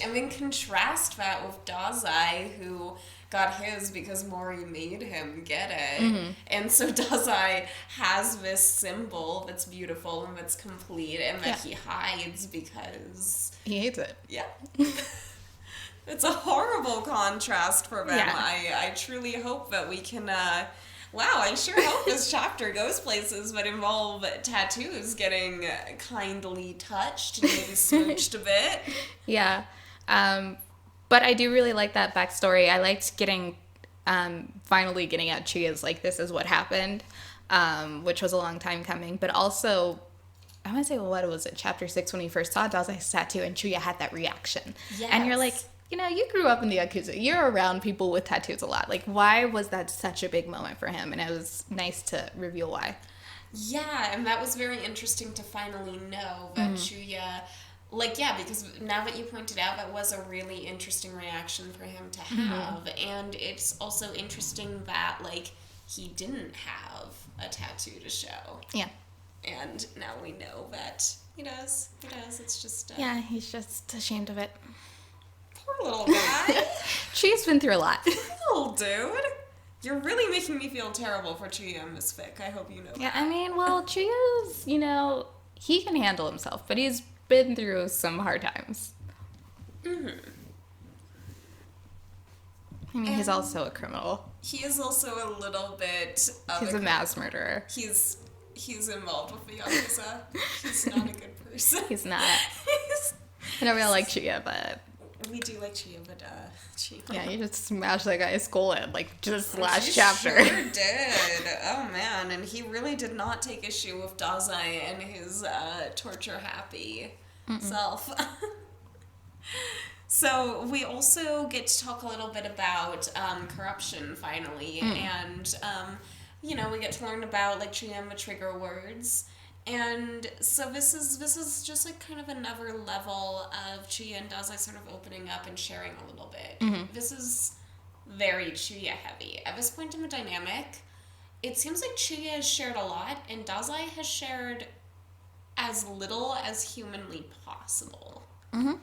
And then contrast that with Dazai, who got his because Mori made him get it. Mm-hmm. And so Dazai has this symbol that's beautiful and that's complete, and that he hides because he hates it. Yeah. It's a horrible contrast for them. Yeah. I truly hope that we can I sure hope this chapter goes places that involve tattoos getting kindly touched and maybe smooched a bit. Yeah. But I do really like that backstory. I liked finally getting at Chuya's, like, this is what happened, which was a long time coming. But also, I want to say, what was it, chapter 6, when he first saw Dazai's tattoo and Chuya had that reaction. Yes. And you're like, you grew up in the Yakuza. You're around people with tattoos a lot. Like, why was that such a big moment for him? And it was nice to reveal why. Yeah, and that was very interesting to finally know that Chuya... because now that you pointed out, that was a really interesting reaction for him to have. Mm-hmm. And it's also interesting that, he didn't have a tattoo to show. Yeah. And now we know that he does. He does. It's just... yeah, he's just ashamed of it. Poor little guy. Chuya's been through a lot. Little dude. You're really making me feel terrible for Chuya and Miss Vic. I hope you know that. Yeah, I mean, Chuya's, he can handle himself, but he's been through some hard times. Mm-hmm. I mean, he's also a criminal. He is also a little bit of he's a mass murderer. He's involved with the Yakuza. He's not a good person. He's not. I don't really like Chuya, but... we do like Chuya, but Chuya. Yeah, you just smashed that guy's skull in, just last chapter. Sure did. Oh, man. And he really did not take issue with Dazai and his torture-happy self. So we also get to talk a little bit about corruption, finally. And, we get to learn about, Chuya and the trigger words. And so this is just kind of another level of Chuya and Dazai sort of opening up and sharing a little bit. Mm-hmm. This is very Chuya heavy. At this point in the dynamic, it seems like Chuya has shared a lot and Dazai has shared as little as humanly possible. Mm-hmm.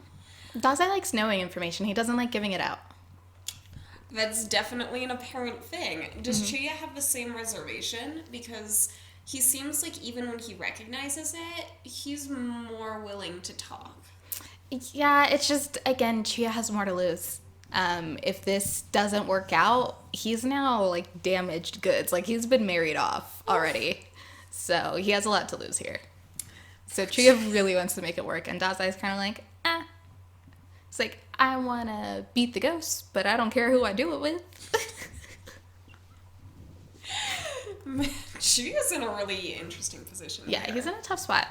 Dazai likes knowing information. He doesn't like giving it out. That's definitely an apparent thing. Does Chuya have the same reservation? Because... he seems like even when he recognizes it, he's more willing to talk. Yeah, it's just, again, Chuya has more to lose. If this doesn't work out, he's now, damaged goods. He's been married off already. So he has a lot to lose here. So Chuya really wants to make it work, and Dazai's kind of like, It's like, I want to beat the ghost, but I don't care who I do it with. Chuya's in a really interesting position. Yeah, here. he's in a tough spot.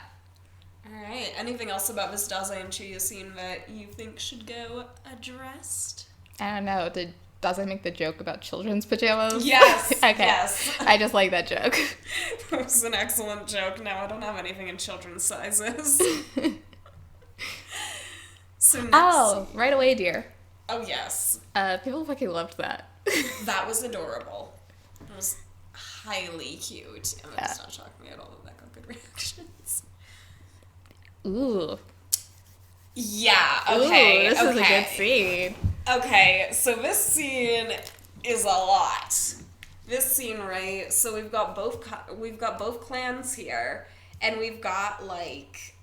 Alright, anything else about this Daza and Chuya scene that you think should go addressed? I don't know. Does I make the joke about children's pajamas? Yes. Okay. Yes. I just like that joke. That was an excellent joke. No, I don't have anything in children's sizes. So next. Oh, right away, dear. Oh, yes. People fucking loved that. That was adorable. It was highly cute. And that does not shock me at all that got good reactions. Ooh. Yeah, okay. Ooh, this is a good scene. Okay, so this scene is a lot. This scene, right? So we've got both clans here, and we've got like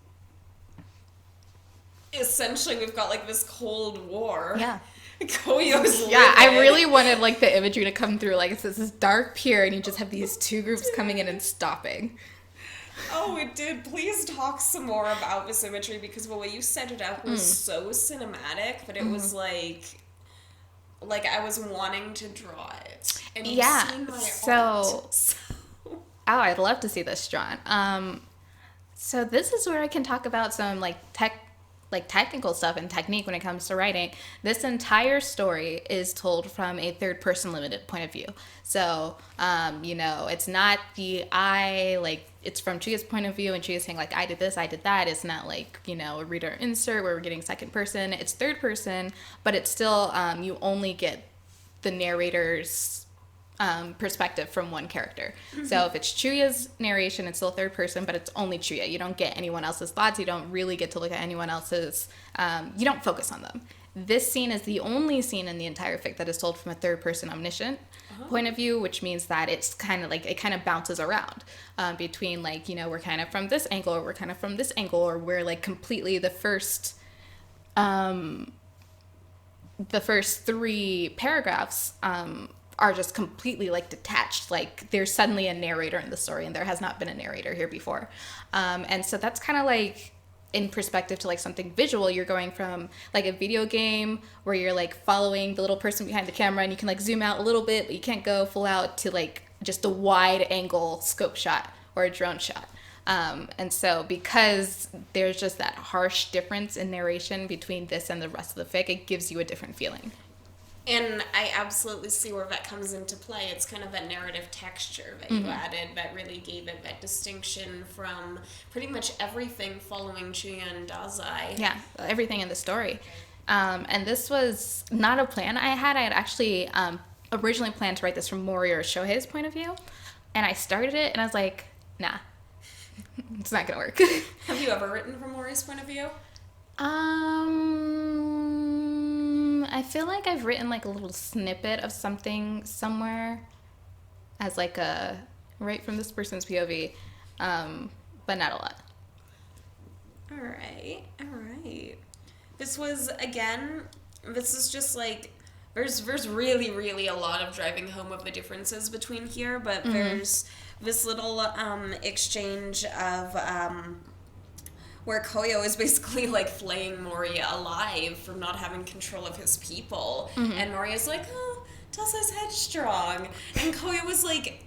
essentially we've got like this Cold War. Yeah. Koyo's Yeah, I really wanted like the imagery to come through. Like it's this dark pier, and you just have these two groups coming in and stopping. Oh, it did. Please talk some more about this imagery, because the way you set it up was so cinematic that it was like I was wanting to draw it. And you've seen my art. So... Oh, I'd love to see this drawn. So this is where I can talk about some technical stuff and technique when it comes to writing. This entire story is told from a third-person limited point of view. So, it's not it's from Chuya's point of view, and Chuya's saying, like, I did this, I did that. It's not like, a reader insert where we're getting second person. It's third person, but it's still, you only get the narrator's perspective from one character. Mm-hmm. So if it's Chuya's narration, it's still third person, but it's only Chuya. You don't get anyone else's thoughts. You don't really get to look at anyone else's, you don't focus on them. This scene is the only scene in the entire fic that is told from a third person omniscient point of view, which means that it's kind of like, it kind of bounces around between like, we're kind of from this angle, or we're kind of from this angle, or we're like completely the first three paragraphs are just completely like detached. Like there's suddenly a narrator in the story, and there has not been a narrator here before. And so that's kind of like in perspective to like something visual. You're going from like a video game where you're like following the little person behind the camera, and you can like zoom out a little bit, but you can't go full out, to like just a wide angle scope shot or a drone shot. And so because there's just that harsh difference in narration between this and the rest of the fic, it gives you a different feeling. And I absolutely see where that comes into play. It's kind of that narrative texture that you added that really gave it that distinction from pretty much everything following Chuya and Dazai. Yeah, everything in the story. And this was not a plan I had. I had actually originally planned to write this from Mori or Shohei's point of view. And I started it, and I was like, nah, it's not going to work. Have you ever written from Mori's point of view? I feel like I've written like a little snippet of something somewhere as like a right from this person's POV, but not a lot. All right. This is just like, there's really, really a lot of driving home of the differences between here, but there's this little exchange of where Koyo is basically like flaying Mori alive for not having control of his people. And Mori is like, oh, Dazai's headstrong. And Koyo was like,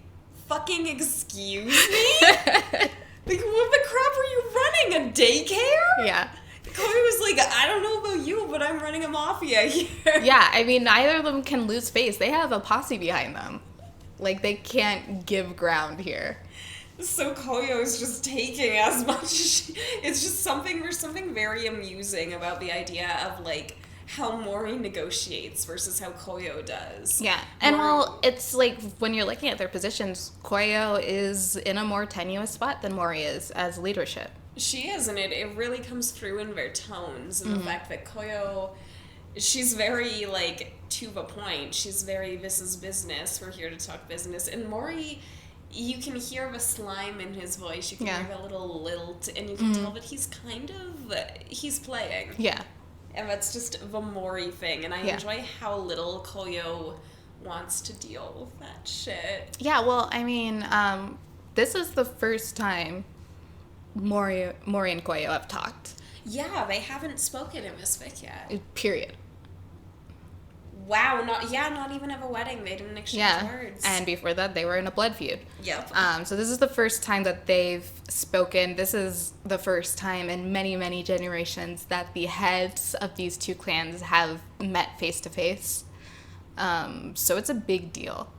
fucking excuse me? Like, what the crap are you running? A daycare? Yeah. Koyo was like, I don't know about you, but I'm running a mafia here. Yeah, I mean, neither of them can lose face. They have a posse behind them. Like, they can't give ground here. So Koyo is just taking as much. It's just there's something very amusing about the idea of like how Mori negotiates versus how Koyo does. Yeah, and well, it's like when you're looking at their positions, Koyo is in a more tenuous spot than Mori is as leadership. She is, and it really comes through in their tones and the fact that Koyo, she's very like to the point. She's very, this is business. We're here to talk business. And Mori, you can hear the slime in his voice. You can hear the little lilt, and you can tell that he's playing. Yeah. And that's just the Mori thing. And I enjoy how little Koyo wants to deal with that shit. Yeah, well, I mean, this is the first time Mori and Koyo have talked. Yeah, they haven't spoken in this fic yet. Period. Wow, not even have a wedding. They didn't exchange words. And before that, they were in a blood feud. Yep. So this is the first time that they've spoken. This is the first time in many, many generations that the heads of these two clans have met face to face. So it's a big deal.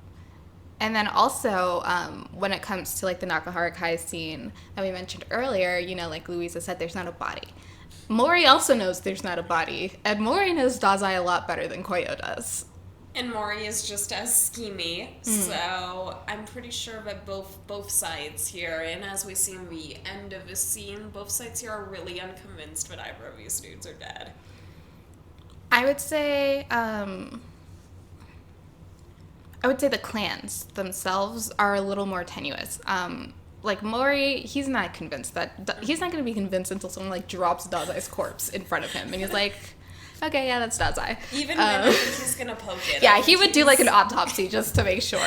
And then also, when it comes to like the Nakahara Kai scene that we mentioned earlier, you know, like Louisa said, there's not a body. Mori also knows there's not a body, and Mori knows Dazai a lot better than Koyo does. And Mori is just as schemy, so I'm pretty sure that both sides here, and as we see in the end of the scene, both sides here are really unconvinced that either of these dudes are dead. I would say the clans themselves are a little more tenuous. Like Mori, he's not convinced that he's not going to be convinced until someone like drops Dazai's corpse in front of him, and he's like, "Okay, yeah, that's Dazai." Even when I think he's going to poke it. Yeah, he would do like an autopsy just to make sure.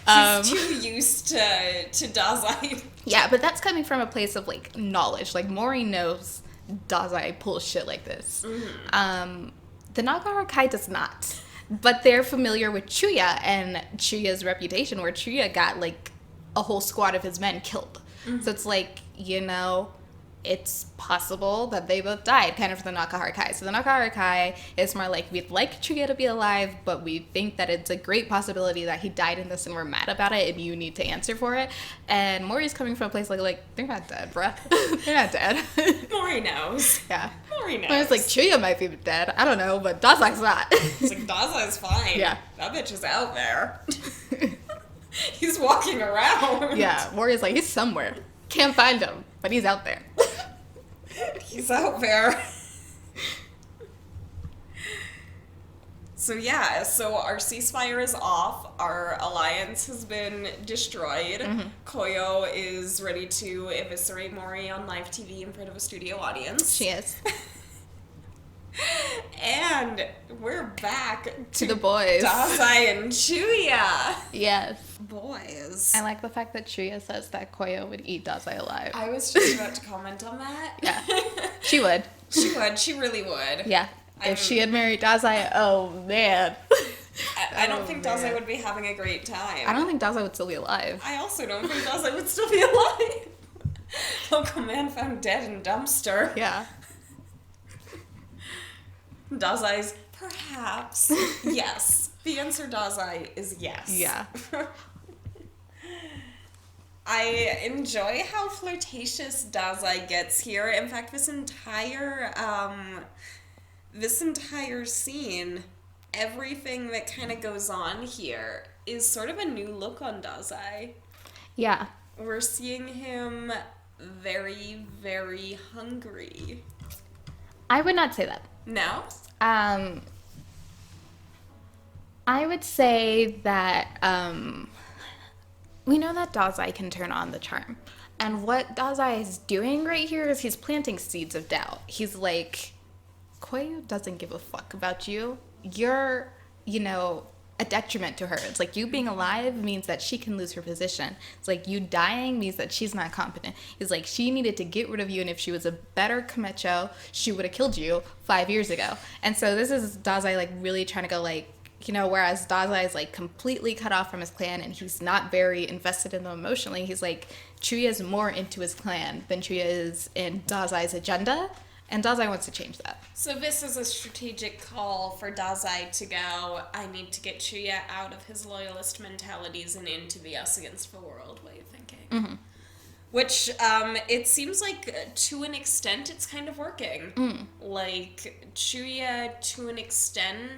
He's too used to Dazai. Yeah, but that's coming from a place of like knowledge. Like Mori knows Dazai pulls shit like this. Mm-hmm. The Nakahara Kai does not, but they're familiar with Chuya and Chuya's reputation, where Chuya got like a whole squad of his men killed. Mm-hmm. So it's like, you know, it's possible that they both died, kind of for the Nakahara Kai. So the Nakahara Kai is more like, we'd like Chuya to be alive, but we think that it's a great possibility that he died in this and we're mad about it and you need to answer for it. And Mori's coming from a place like they're not dead, bruh. They're not dead. Mori knows. Yeah. Mori knows. I was like, Chuya might be dead. I don't know, but Dazai's not. It's like, Dazai's fine. Yeah. That bitch is out there. He's walking around. Yeah, Mori's like, he's somewhere. Can't find him, but he's out there. He's out there. So yeah, so our ceasefire is off. Our alliance has been destroyed. Mm-hmm. Koyo is ready to eviscerate Mori on live TV in front of a studio audience. She is. And we're back to the boys. Dazai and Chuya. Yes. Boys. I like the fact that Chuya says that Koyo would eat Dazai alive. I was just about to comment on that. Yeah. She would. She would. She really would. Yeah. If she had married Dazai, oh man. I don't think Dazai would be having a great time. I don't think Dazai would still be alive. I also don't think Dazai would still be alive. Local man found dead in dumpster. Yeah. Dazai's perhaps. Yes. The answer, Dazai, is yes. Yeah. I enjoy how flirtatious Dazai gets here. In fact, this entire scene, everything that kind of goes on here is sort of a new look on Dazai. Yeah. We're seeing him very, very hungry. I would not say that. No? I would say that we know that Dazai can turn on the charm. And what Dazai is doing right here is he's planting seeds of doubt. He's like, Koyo doesn't give a fuck about you. You're, you know, a detriment to her. It's like you being alive means that she can lose her position. It's like you dying means that she's not competent. It's like she needed to get rid of you, and if she was a better Kamecho, she would have killed you 5 years ago. And so this is Dazai like really trying to go like, you know, whereas Dazai is like completely cut off from his clan and he's not very invested in them emotionally. He's like, Chuya is more into his clan than Chuya is in Dazai's agenda. And Dazai wants to change that. So this is a strategic call for Dazai to go, I need to get Chuya out of his loyalist mentalities and into the us against the world way of thinking. Mm-hmm. Which, it seems like to an extent it's kind of working. Mm. Like, Chuya, to an extent,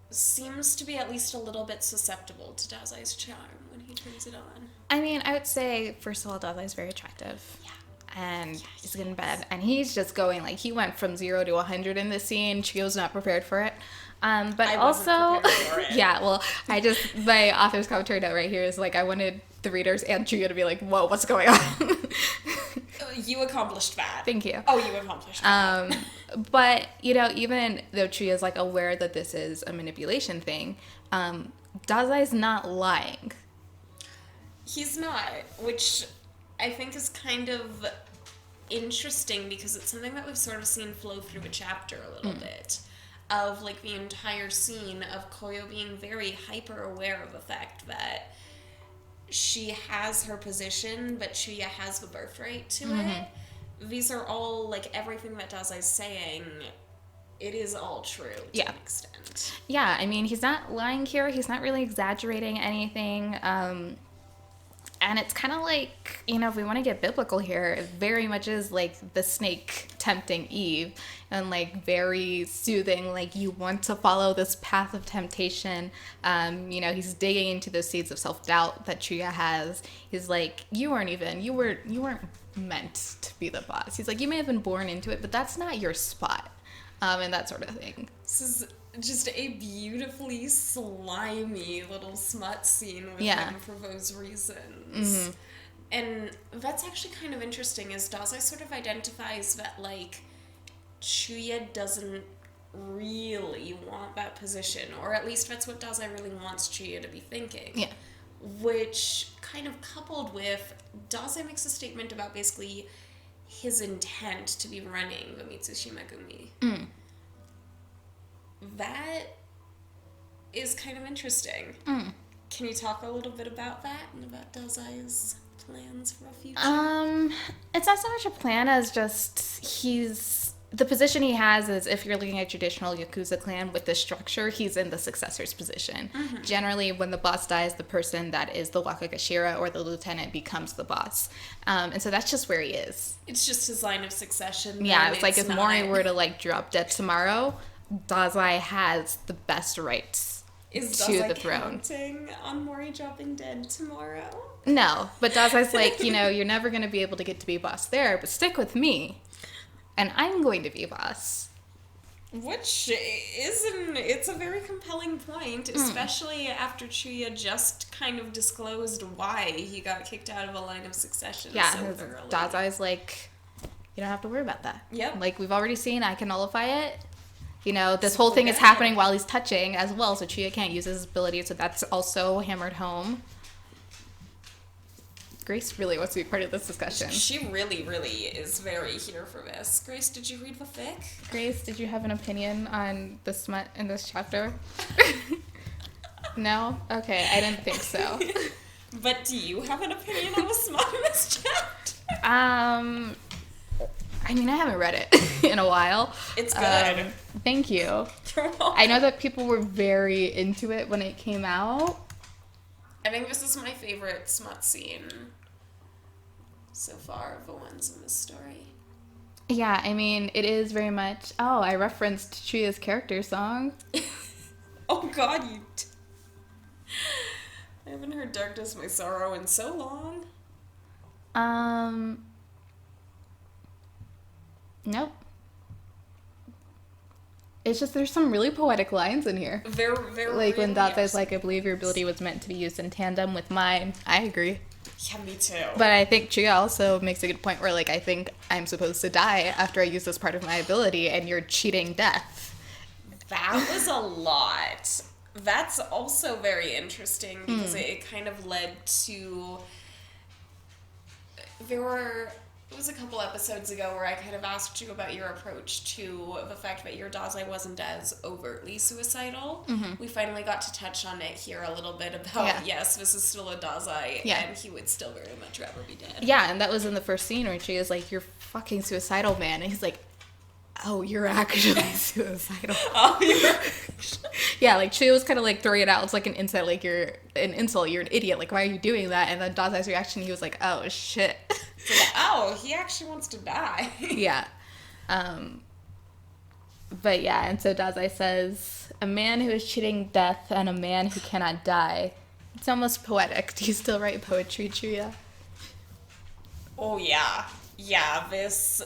seems to be at least a little bit susceptible to Dazai's charm when he turns it on. I mean, I would say, first of all, Dazai's very attractive. Yeah. And he's getting bad. And he's just going, like, he went from 0 to 100 in this scene. Chio's not prepared for it. But I also, for it. Yeah, well, my author's commentary note right here is, like, I wanted the readers and Chuya to be like, whoa, what's going on? You accomplished that. Thank you. Oh, you accomplished that. But, you know, even though Chuya's, like, aware that this is a manipulation thing, Dazai's not lying. He's not, which I think is kind of interesting because it's something that we've sort of seen flow through a chapter a little bit. of, like, the entire scene of Koyo being very hyper aware of the fact that she has her position, but Chuya has the birthright to it. These are all, like, everything that Dazai's saying, it is all true to an extent. Yeah, I mean, he's not lying here. He's not really exaggerating anything. And it's kind of like, you know, if we want to get biblical here, it very much is like the snake tempting Eve and like very soothing, like you want to follow this path of temptation. You know, he's digging into those seeds of self-doubt that Chuya has. He's like, you weren't meant to be the boss. He's like, you may have been born into it, but that's not your spot. And that sort of thing. This is just a beautifully slimy little smut scene with him for those reasons. And that's actually kind of interesting, is Dazai sort of identifies that, like, Chuya doesn't really want that position, or at least that's what Dazai really wants Chuya to be thinking. Yeah. Which, kind of coupled with, Dazai makes a statement about basically his intent to be running the Mitsushi Megumi. That is kind of interesting. Can you talk a little bit about that and about Dazai's plans for a future? It's not so much a plan as just the position he has is, if you're looking at traditional Yakuza clan with this structure, he's in the successor's position. Generally, when the boss dies, the person that is the Wakagashira or the lieutenant becomes the boss. And so that's just where he is. It's just his line of succession. Yeah, it's like if Mori were to like drop dead tomorrow, Dazai has the best rights to the throne. Is Dazai counting on Mori dropping dead tomorrow? No, but Dazai's like, you know, you're never going to be able to get to be boss there, but stick with me, and I'm going to be boss. Which it's a very compelling point, especially after Chuya just kind of disclosed why he got kicked out of a line of succession so thoroughly. Dazai's like, you don't have to worry about that. Yep. Like, we've already seen, I can nullify it. You know, this whole thing is happening while he's touching as well, so Chuya can't use his ability, so that's also hammered home. Grace really wants to be part of this discussion. She really, really is very here for this. Grace, did you read the fic? Grace, did you have an opinion on the smut in this chapter? No? Okay, I didn't think so. But do you have an opinion on the smut in this chapter? I mean, I haven't read it in a while. It's good. Thank you. I know that people were very into it when it came out. I think this is my favorite smut scene so far of the ones in this story. Yeah, I mean, it is very much... Oh, I referenced Chuya's character song. Oh, God, I haven't heard Darkness My Sorrow in so long. Nope. It's just there's some really poetic lines in here. There like when Dazai's like, I believe your ability was meant to be used in tandem with mine. I agree. Yeah, me too. But I think Chuya also makes a good point where, like, I think I'm supposed to die after I use this part of my ability, and you're cheating death. That was a lot. That's also very interesting because it kind of led to... It was a couple episodes ago where I kind of asked you about your approach to the fact that your Dazai wasn't as overtly suicidal. We finally got to touch on it here a little bit about, yes, this is still a Dazai, and he would still very much rather be dead. Yeah, and that was in the first scene where she is like, you're fucking suicidal, man. And he's like, oh, you're actually suicidal. Yeah, like, she was kind of like throwing it out. It's like an insult, like, you're an insult, you're an idiot. Like, why are you doing that? And then Dazai's reaction, he was like, oh, shit. So, oh, he actually wants to die. Yeah. But yeah, and so Dazai says, a man who is cheating death and a man who cannot die. It's almost poetic. Do you still write poetry, Chuya? Oh, yeah. Yeah, this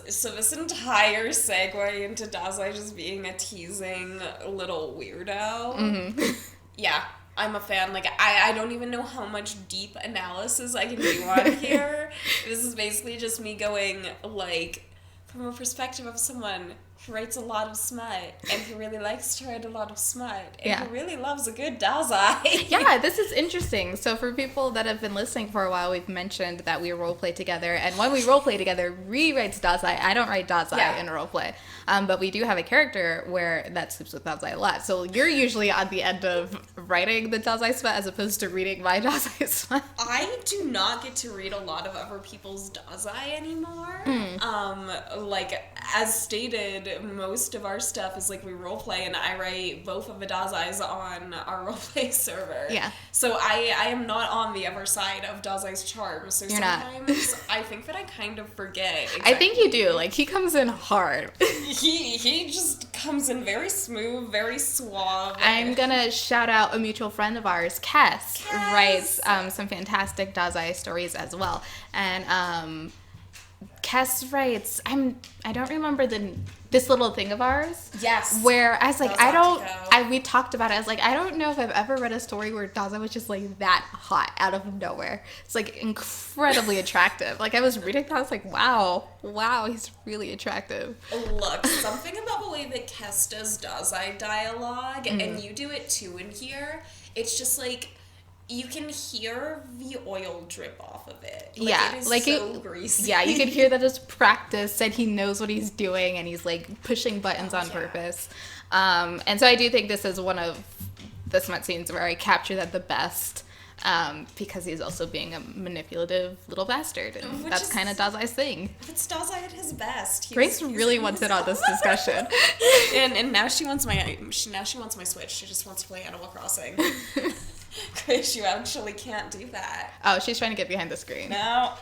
entire segue into Dazai just being a teasing little weirdo. Yeah, I'm a fan. Like, I don't even know how much deep analysis I can do on here. This is basically just me going, like, from a perspective of someone writes a lot of smut, and he really likes to write a lot of smut, and Yeah. he really loves a good Dazai. Yeah, this is interesting. So for people that have been listening for a while, we've mentioned that we roleplay together, and when we roleplay together, Ree writes Dazai. I don't write Dazai in a roleplay, but we do have a character where that sleeps with Dazai a lot. So you're usually on the end of writing the Dazai smut as opposed to reading my Dazai smut. I do not get to read a lot of other people's Dazai anymore. Like, as stated, most of our stuff is like we roleplay, and I write both of the Dazais on our roleplay server. Yeah. So I am not on the other side of Dazai's charm. So You're not. sometimes I think that I kind of forget. Exactly. I think you do. Like, he comes in hard. He just comes in very smooth, very suave. I'm gonna shout out a mutual friend of ours, Kes. Writes some fantastic Dazai stories as well. And Kes writes, I don't remember this little thing of ours. Yes. Where I was like, we talked about it. I was like, I don't know if I've ever read a story where Dazai was just like that hot out of nowhere. It's like incredibly attractive. Like, I was reading that, I was like, wow, he's really attractive. Look, something about the way that Kes does Dazai dialogue, and you do it too in here, it's just like, you can hear the oil drip off of it. Like, it is so greasy. Yeah, you can hear that it's practice and he knows what he's doing and he's like pushing buttons on purpose. And so I do think this is one of the smut scenes where I capture that the best, because he's also being a manipulative little bastard, and that's kind of Dazai's thing. It's Dazai at his best. Grace really wants in on this discussion. and now she wants my Switch. She just wants to play Animal Crossing. Grace, you actually can't do that. Oh, she's trying to get behind the screen. No.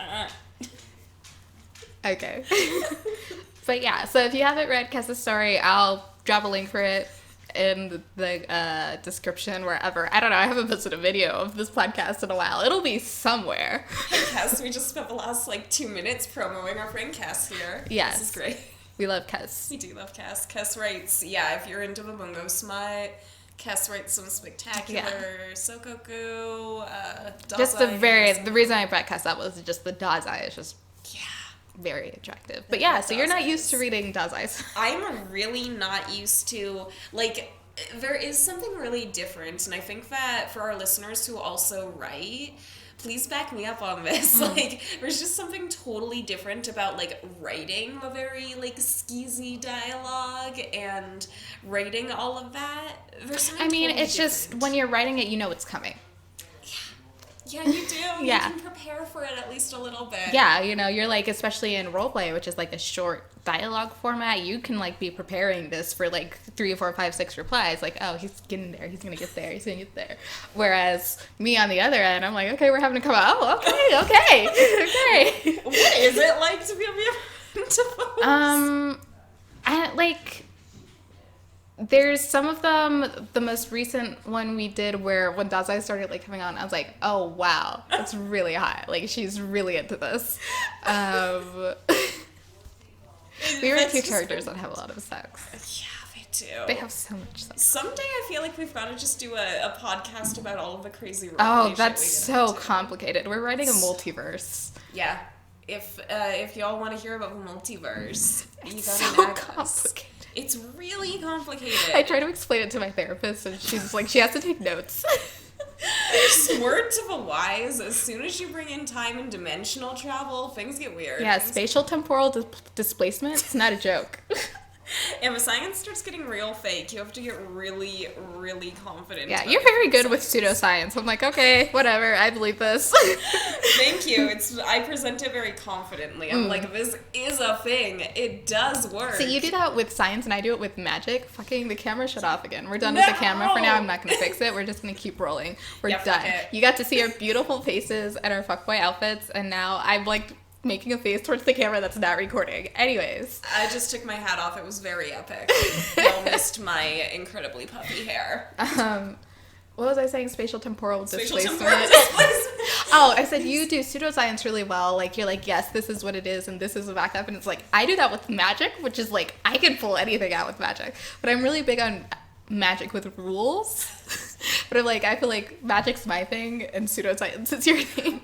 Okay. But yeah, so if you haven't read Kes's story, I'll drop a link for it in the description, wherever. I don't know, I haven't posted a video of this podcast in a while. It'll be somewhere. Hey, Kes, we just spent the last 2 minutes promoting our friend Kes here. Yes. This is great. We love Kes. We do love Kes. Kes writes, if you're into the bungo smut, Kes writes some spectacular Sokoku, Dazai. Just the reason I brought Kes up was just the Dazai is just very attractive. But so you're not used to reading Dazais. I'm really not used to, there is something really different, and I think that for our listeners who also write, please back me up on this. There's just something totally different about, writing a very, skeezy dialogue and writing all of that. There's something totally it's different. just, when you're writing it, you know it's coming. Yeah, you do. You can prepare for it at least a little bit. Yeah, you're especially in roleplay, which is a short dialogue format, you can be preparing this for 3, 4, 5, 6 replies. Oh, he's getting there, he's gonna get there, he's gonna get there. Whereas me on the other end, I'm okay, we're having to come out. Oh, okay. What is it like to be a friend to folks? There's some of them, the most recent one we did where when Dazai started coming on, I was like, oh wow, that's really hot. She's really into this. We were two characters that have a lot of sex. Yeah, they do. They have so much sex. Someday I feel like we've got to just do a podcast about all of the crazy roleplay Oh, shit that's we get so into. complicated. We're writing a multiverse. Yeah. If y'all want to hear about the multiverse, you gotta so nag us. complicated. It's really complicated. I try to explain it to my therapist, and she's she has to take notes. Just word to the wise, as soon as you bring in time and dimensional travel, things get weird. Yeah, spatial temporal displacement, it's not a joke. And when science starts getting real fake, you have to get really, really confident. Yeah, you're very good with pseudoscience. I'm okay, whatever, I believe this. Thank you. I present it very confidently. I'm this is a thing. It does work. See, you do that with science, and I do it with magic. Fucking the camera shut off again. We're done with the camera for now. I'm not gonna fix it. We're just gonna keep rolling. We're done. You got to see our beautiful faces and our fuckboy outfits, and now I'm making a face towards the camera that's not recording. Anyways. I just took my hat off. It was very epic. Y'all missed my incredibly puffy hair. What was I saying? Spatial temporal displacement. Oh, I said you do pseudoscience really well. You're yes, this is what it is, and this is the backup. And it's I do that with magic, which is I can pull anything out with magic. But I'm really big on magic with rules. But I'm like, I feel like magic's my thing and pseudoscience is your thing.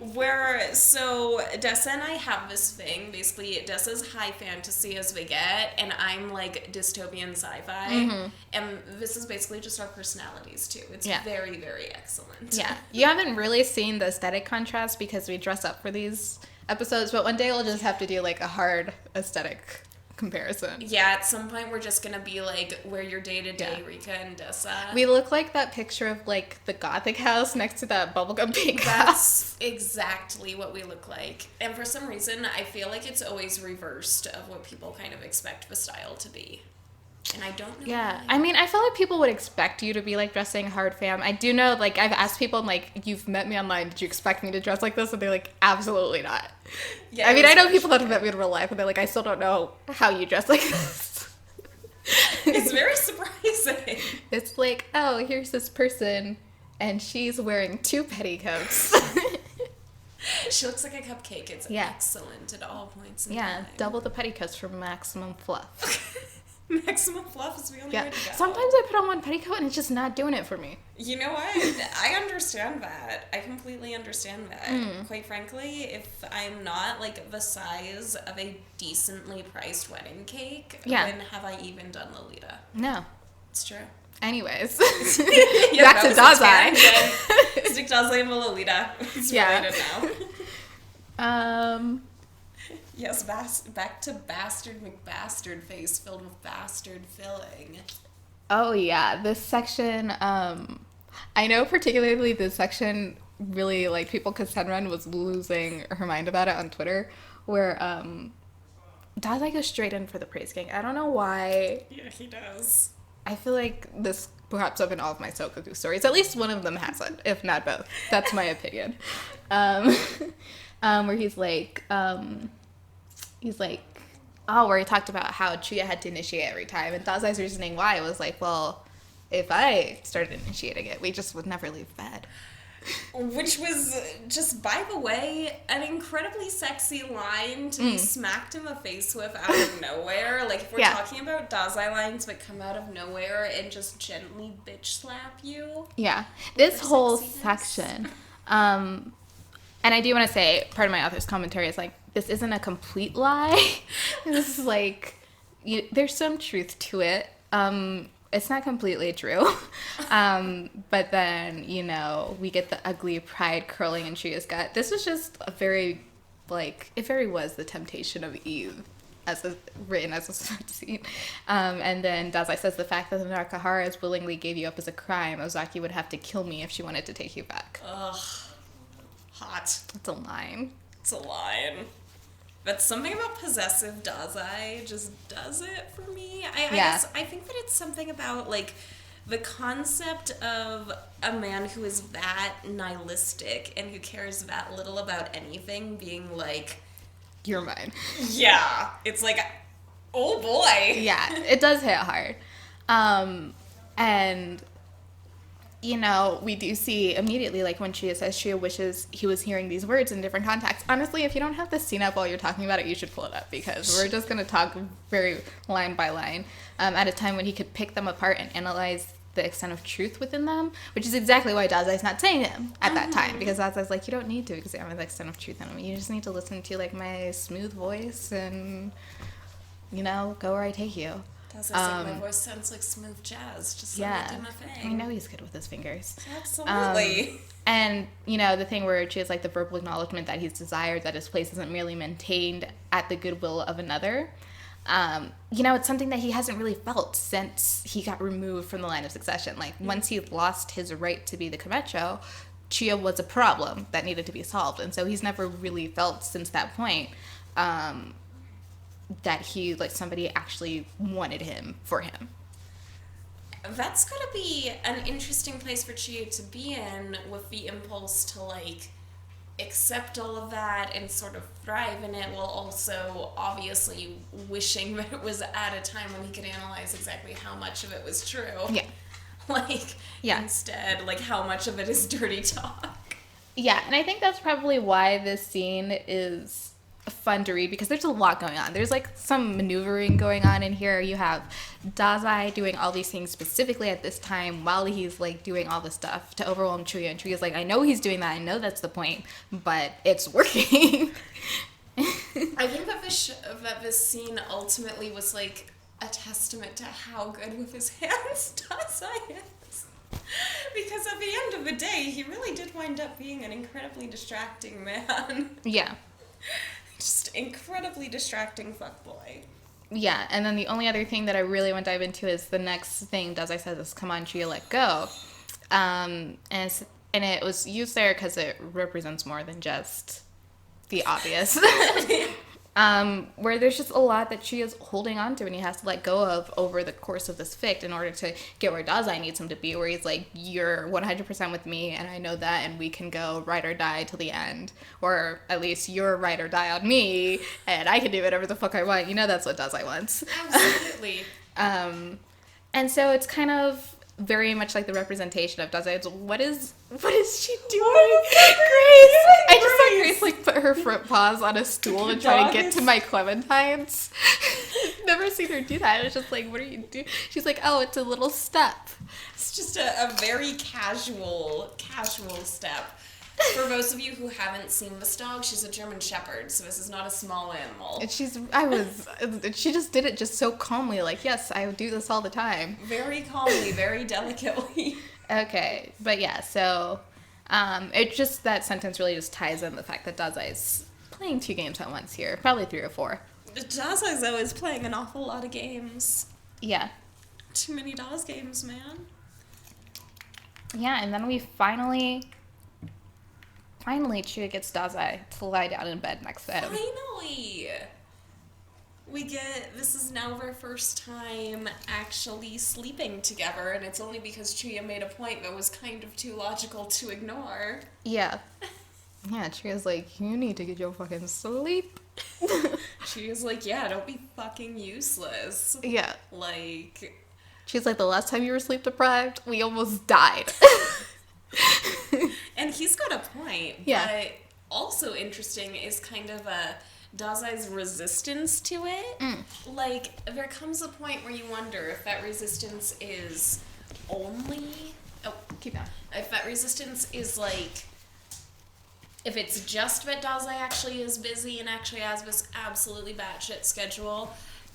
So Dessa and I have this thing. Basically, Dessa's high fantasy as we get, and I'm like dystopian sci-fi. Mm-hmm. And this is basically just our personalities too. It's very, very excellent. Yeah. You haven't really seen the aesthetic contrast because we dress up for these episodes, but one day we'll just have to do like a hard aesthetic comparison. Yeah, at some point we're just gonna be like, we're your day-to-day Rika and Dessa. We look like that picture of like the Gothic house next to that bubblegum pink house. That's exactly what we look like. And for some reason, I feel like it's always reversed of what people kind of expect the style to be. And I don't know. Yeah. Why. I mean, I feel like people would expect you to be like dressing hard fam. I do know, like, I've asked people, I'm like, you've met me online, did you expect me to dress like this? And they're like, absolutely not. Yeah, I mean, I know people that have met me in real life, and they're like, I still don't know how you dress like this. It's very surprising. It's like, oh, here's this person, and she's wearing 2 petticoats. She looks like a cupcake. It's excellent at all points in time. Double the petticoats for maximum fluff. Maximum fluff is the only way to go. Sometimes I put on one petticoat and it's just not doing it for me. You know what? I understand that. I completely understand that. Quite frankly, if I'm not like the size of a decently priced wedding cake, then have I even done Lolita? No. It's true. Anyways. Back to Dazai. Stick Dazai and Lolita. It's related now. Yes, back to Bastard McBastard face filled with bastard filling. Oh, yeah. This section, I know particularly this section really, like, people, because Senran was losing her mind about it on Twitter, where Dazai goes straight in for the praise king. I don't know why. Yeah, he does. I feel like this pops up in all of my Sokoku stories. At least one of them has it, if not both. That's my opinion. Where he's like, where he talked about how Chuya had to initiate every time. And Dazai's reasoning why was like, well, if I started initiating it, we just would never leave bed. Which was just, by the way, an incredibly sexy line to be smacked in the face with out of nowhere. Like, if we're talking about Dazai lines that come out of nowhere and just gently bitch slap you. Yeah. This whole section. And I do want to say, part of my author's commentary is like, this isn't a complete lie. This is like, there's some truth to it. It's not completely true. But then, we get the ugly pride curling in Chuya's gut. This was just a very, it very was the temptation of Eve, written as a scene. And then Dazai says, the fact that the Nakaharas willingly gave you up as a crime, Ozaki would have to kill me if she wanted to take you back. Ugh. Hot. It's a line. It's a line. But something about possessive Dazai just does it for me. I guess I think that it's something about, like, the concept of a man who is that nihilistic and who cares that little about anything being like, you're mine. Yeah. It's like, oh boy. Yeah, it does hit hard. And we do see immediately, like, when Chuya says Chuya wishes he was hearing these words in different contexts. Honestly, if you don't have this scene up while you're talking about it, you should pull it up, because we're just going to talk very line by line at a time when he could pick them apart and analyze the extent of truth within them, which is exactly why Dazai's not saying them at that time, because Dazai's like, you don't need to examine the extent of truth in them. You just need to listen to, like, my smooth voice and, go where I take you. My voice sounds like smooth jazz. Just let me do my thing. I know he's good with his fingers. Absolutely. And, the thing where she has, like, the verbal acknowledgement that he's desired, that his place isn't merely maintained at the goodwill of another. It's something that he hasn't really felt since he got removed from the line of succession. Like, once he lost his right to be the Kamecho, Chuya was a problem that needed to be solved. And so he's never really felt since that point that he, like, somebody actually wanted him for him. That's gotta be an interesting place for Chuya to be in, with the impulse to, like, accept all of that and sort of thrive in it, while also obviously wishing that it was at a time when he could analyze exactly how much of it was true. Yeah. Instead, like, how much of it is dirty talk. Yeah, and I think that's probably why this scene is fun to read because there's a lot going on. There's like some maneuvering going on in here. You have Dazai doing all these things specifically at this time while he's like doing all this stuff to overwhelm Chuya, and Chuya's like, I know he's doing that, I know that's the point, but it's working. I think that this scene ultimately was like a testament to how good with his hands Dazai is. Because at the end of the day, he really did wind up being an incredibly distracting man. Yeah. Just incredibly distracting fuckboy. Yeah, and then the only other thing that I really want to dive into is the next thing Dazai says is, come on, Chuya, let go. And it was used there because it represents more than just the obvious. Where there's just a lot that Chuya's holding on to and he has to let go of over the course of this fic in order to get where Dazai needs him to be, where he's like, you're 100% with me and I know that, and we can go ride or die till the end, or at least you're ride or die on me and I can do whatever the fuck I want. You know, that's what Dazai wants. Absolutely. And so it's kind of very much like the representation of Dazai. What is she doing? Grace! I just saw Grace like put her front paws on a stool to try to get to my clementines. Never seen her do that. I was just like, what are you doing? She's like, oh, it's a little step. It's just a very casual step. For those of you who haven't seen this dog, she's a German Shepherd, so this is not a small animal. And she just did it just so calmly, like, yes, I do this all the time. Very calmly, very delicately. Okay, but yeah, so it just, that sentence really just ties in the fact that Dazai's playing 2 games at once here, probably 3 or 4. Dazai's always playing an awful lot of games. Yeah. Too many Daz games, man. Yeah, and then we finally Chuya gets Dazai to lie down in bed next to him. Finally! This is now their first time actually sleeping together, and it's only because Chuya made a point that was kind of too logical to ignore. Yeah. Yeah, Chuya's like, you need to get your fucking sleep. Chuya's like, yeah, don't be fucking useless. Yeah. Like... She's like, the last time you were sleep deprived, we almost died. And he's got a point. Yeah. But also interesting is kind of Dazai's resistance to it. Like, there comes a point where you wonder if that resistance is only... Oh, keep going. If that resistance is, like... If it's just that Dazai actually is busy and actually has this absolutely batshit schedule,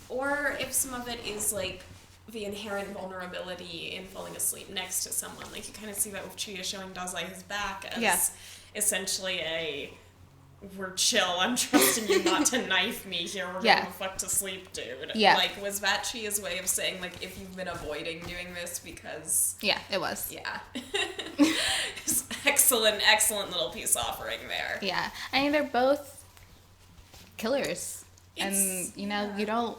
or if some of it is, like, the inherent vulnerability in falling asleep next to someone. Like, you kind of see that with Chuya showing Dazai his back as essentially a, we're chill, I'm trusting you not to knife me here, we're going the fuck to sleep, dude. Yeah. Like, was that Chuya's way of saying, like, if you've been avoiding doing this because... Yeah, it was. Yeah. Excellent little peace offering there. Yeah. I mean, they're both killers. And, you know, you don't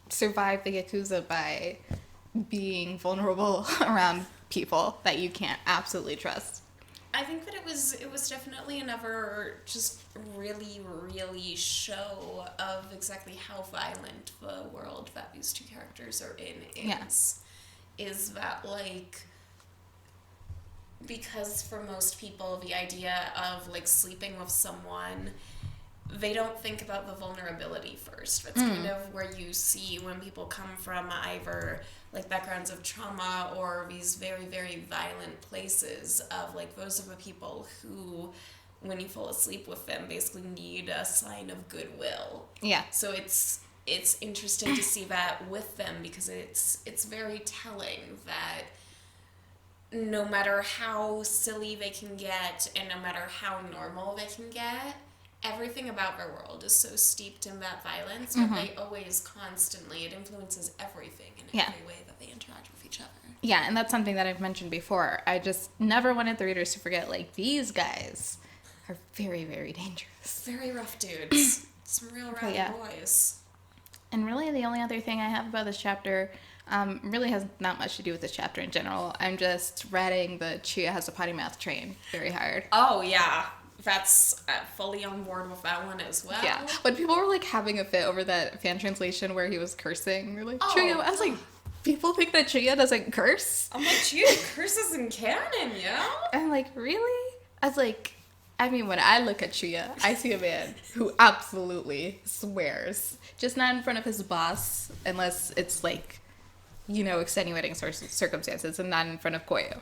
survive the Yakuza by being vulnerable around people that you can't absolutely trust. I think that it was definitely another just really show of exactly how violent the world that these 2 characters are in is. Yeah. Is that, like, because for most people the idea of, like, sleeping with someone, they don't think about the vulnerability first. That's kind of where you see when people come from either, like, backgrounds of trauma or these very, very violent places of, like, those are the people who, when you fall asleep with them, basically need a sign of goodwill. Yeah. So it's interesting to see that with them because it's very telling that no matter how silly they can get and no matter how normal they can get, everything about their world is so steeped in that violence, but they always constantly, it influences everything in every way that they interact with each other. Yeah, and that's something that I've mentioned before. I just never wanted the readers to forget, like, these guys are very, very dangerous. Very rough dudes. Some real rough boys. And really the only other thing I have about this chapter really has not much to do with this chapter in general. I'm just ratting the Chuya has a potty mouth train very hard. Oh, yeah. That's fully on board with that one as well. Yeah. When people were, like, having a fit over that fan translation where he was cursing, they're like, Chuya, I was like, people think that Chuya doesn't curse? I'm like, Chuya curses in canon, yo? I'm like, really? I was like, I mean, when I look at Chuya, I see a man who absolutely swears. Just not in front of his boss, unless it's like, extenuating circumstances, and not in front of Koyo.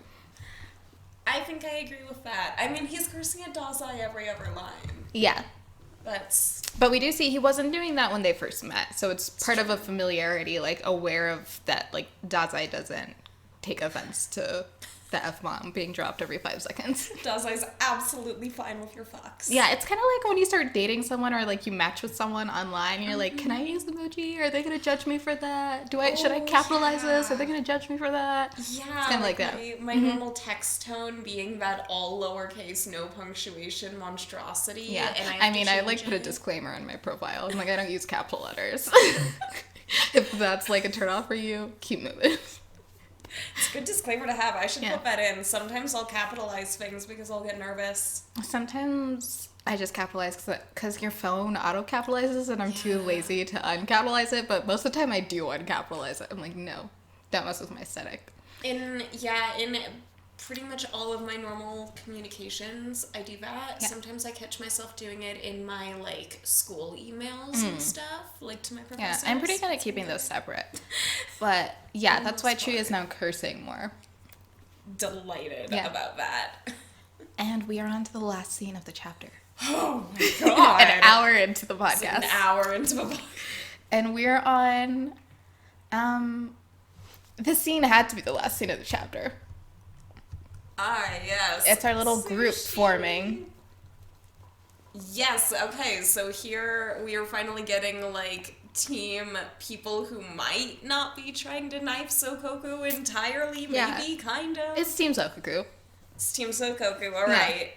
I think I agree with that. I mean, he's cursing at Dazai every other line. Yeah. But we do see he wasn't doing that when they first met, so it's part of a familiarity, like, aware of that, like, Dazai doesn't take offense to the F-bomb being dropped every 5 seconds. Dazai's absolutely fine with your fucks. Yeah, it's kind of like when you start dating someone or, like, you match with someone online, you're like, can I use emoji? Are they going to judge me for that? Should I capitalize this? Are they going to judge me for that? Yeah. It's kind of like that. My normal text tone being that all lowercase, no punctuation monstrosity. Yeah. And I put a disclaimer on my profile. I'm like, I don't use capital letters. If that's, like, a turnoff for you, keep moving. It's a good disclaimer to have. I should put that in. Sometimes I'll capitalize things because I'll get nervous. Sometimes I just capitalize because your phone auto-capitalizes and I'm too lazy to uncapitalize it, but most of the time I do uncapitalize it. I'm like, no, that messes with my aesthetic. In pretty much all of my normal communications, I do that. Yeah. Sometimes I catch myself doing it in my, like, school emails and stuff, like, to my professors. Yeah, I'm pretty good at keeping those separate. But, yeah, that's why Chuya is now cursing more. Delighted about that. And we are on to the last scene of the chapter. Oh, my God. An hour into the podcast. An hour into the podcast. And we're on, this scene had to be the last scene of the chapter. Ah, yes. It's our little group forming. Yes, okay, so here we are finally getting, like, team people who might not be trying to knife Sokoku entirely, maybe, kind of. It's Team Sokoku. It's Team Sokoku, alright.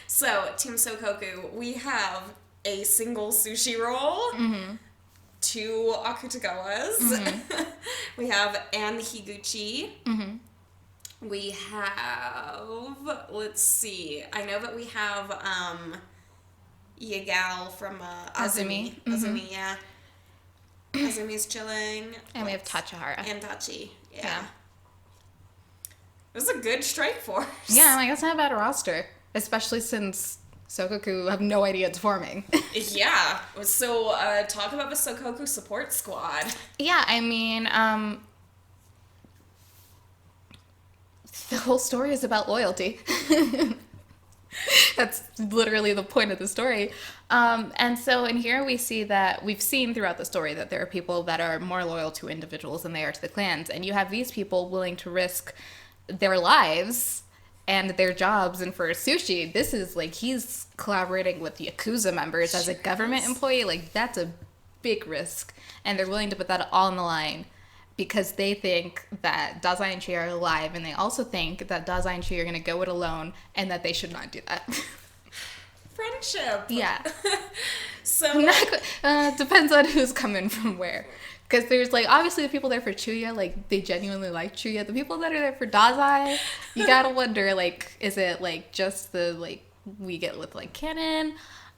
So, Team Sokoku, we have a single sushi roll, 2 Akutagawas, we have Anne Higuchi, we have, let's see, I know that we have Yagal from Azumi. Azumi, yeah. Azumi's chilling. And we have Tachihara. And Tachi, yeah. It was a good strike force. Yeah, like, that's not a bad roster. Especially since Sokoku have no idea it's forming. Yeah. So, talk about the Sokoku support squad. Yeah, I mean, the whole story is about loyalty. That's literally the point of the story. And so in here we see that we've seen throughout the story that there are people that are more loyal to individuals than they are to the clans. And you have these people willing to risk their lives and their jobs. And for Sushi, this is like he's collaborating with Yakuza members as a government employee. Like, that's a big risk. And they're willing to put that all on the line because they think that Dazai and Chuya are alive, and they also think that Dazai and Chuya are going to go it alone, and that they should not do that. Friendship. Yeah. So depends on who's coming from where. Because there's, like, obviously the people there for Chuya, like, they genuinely like Chuya. The people that are there for Dazai, you gotta wonder, like, is it, like, just the, like, we get with, like, Canon,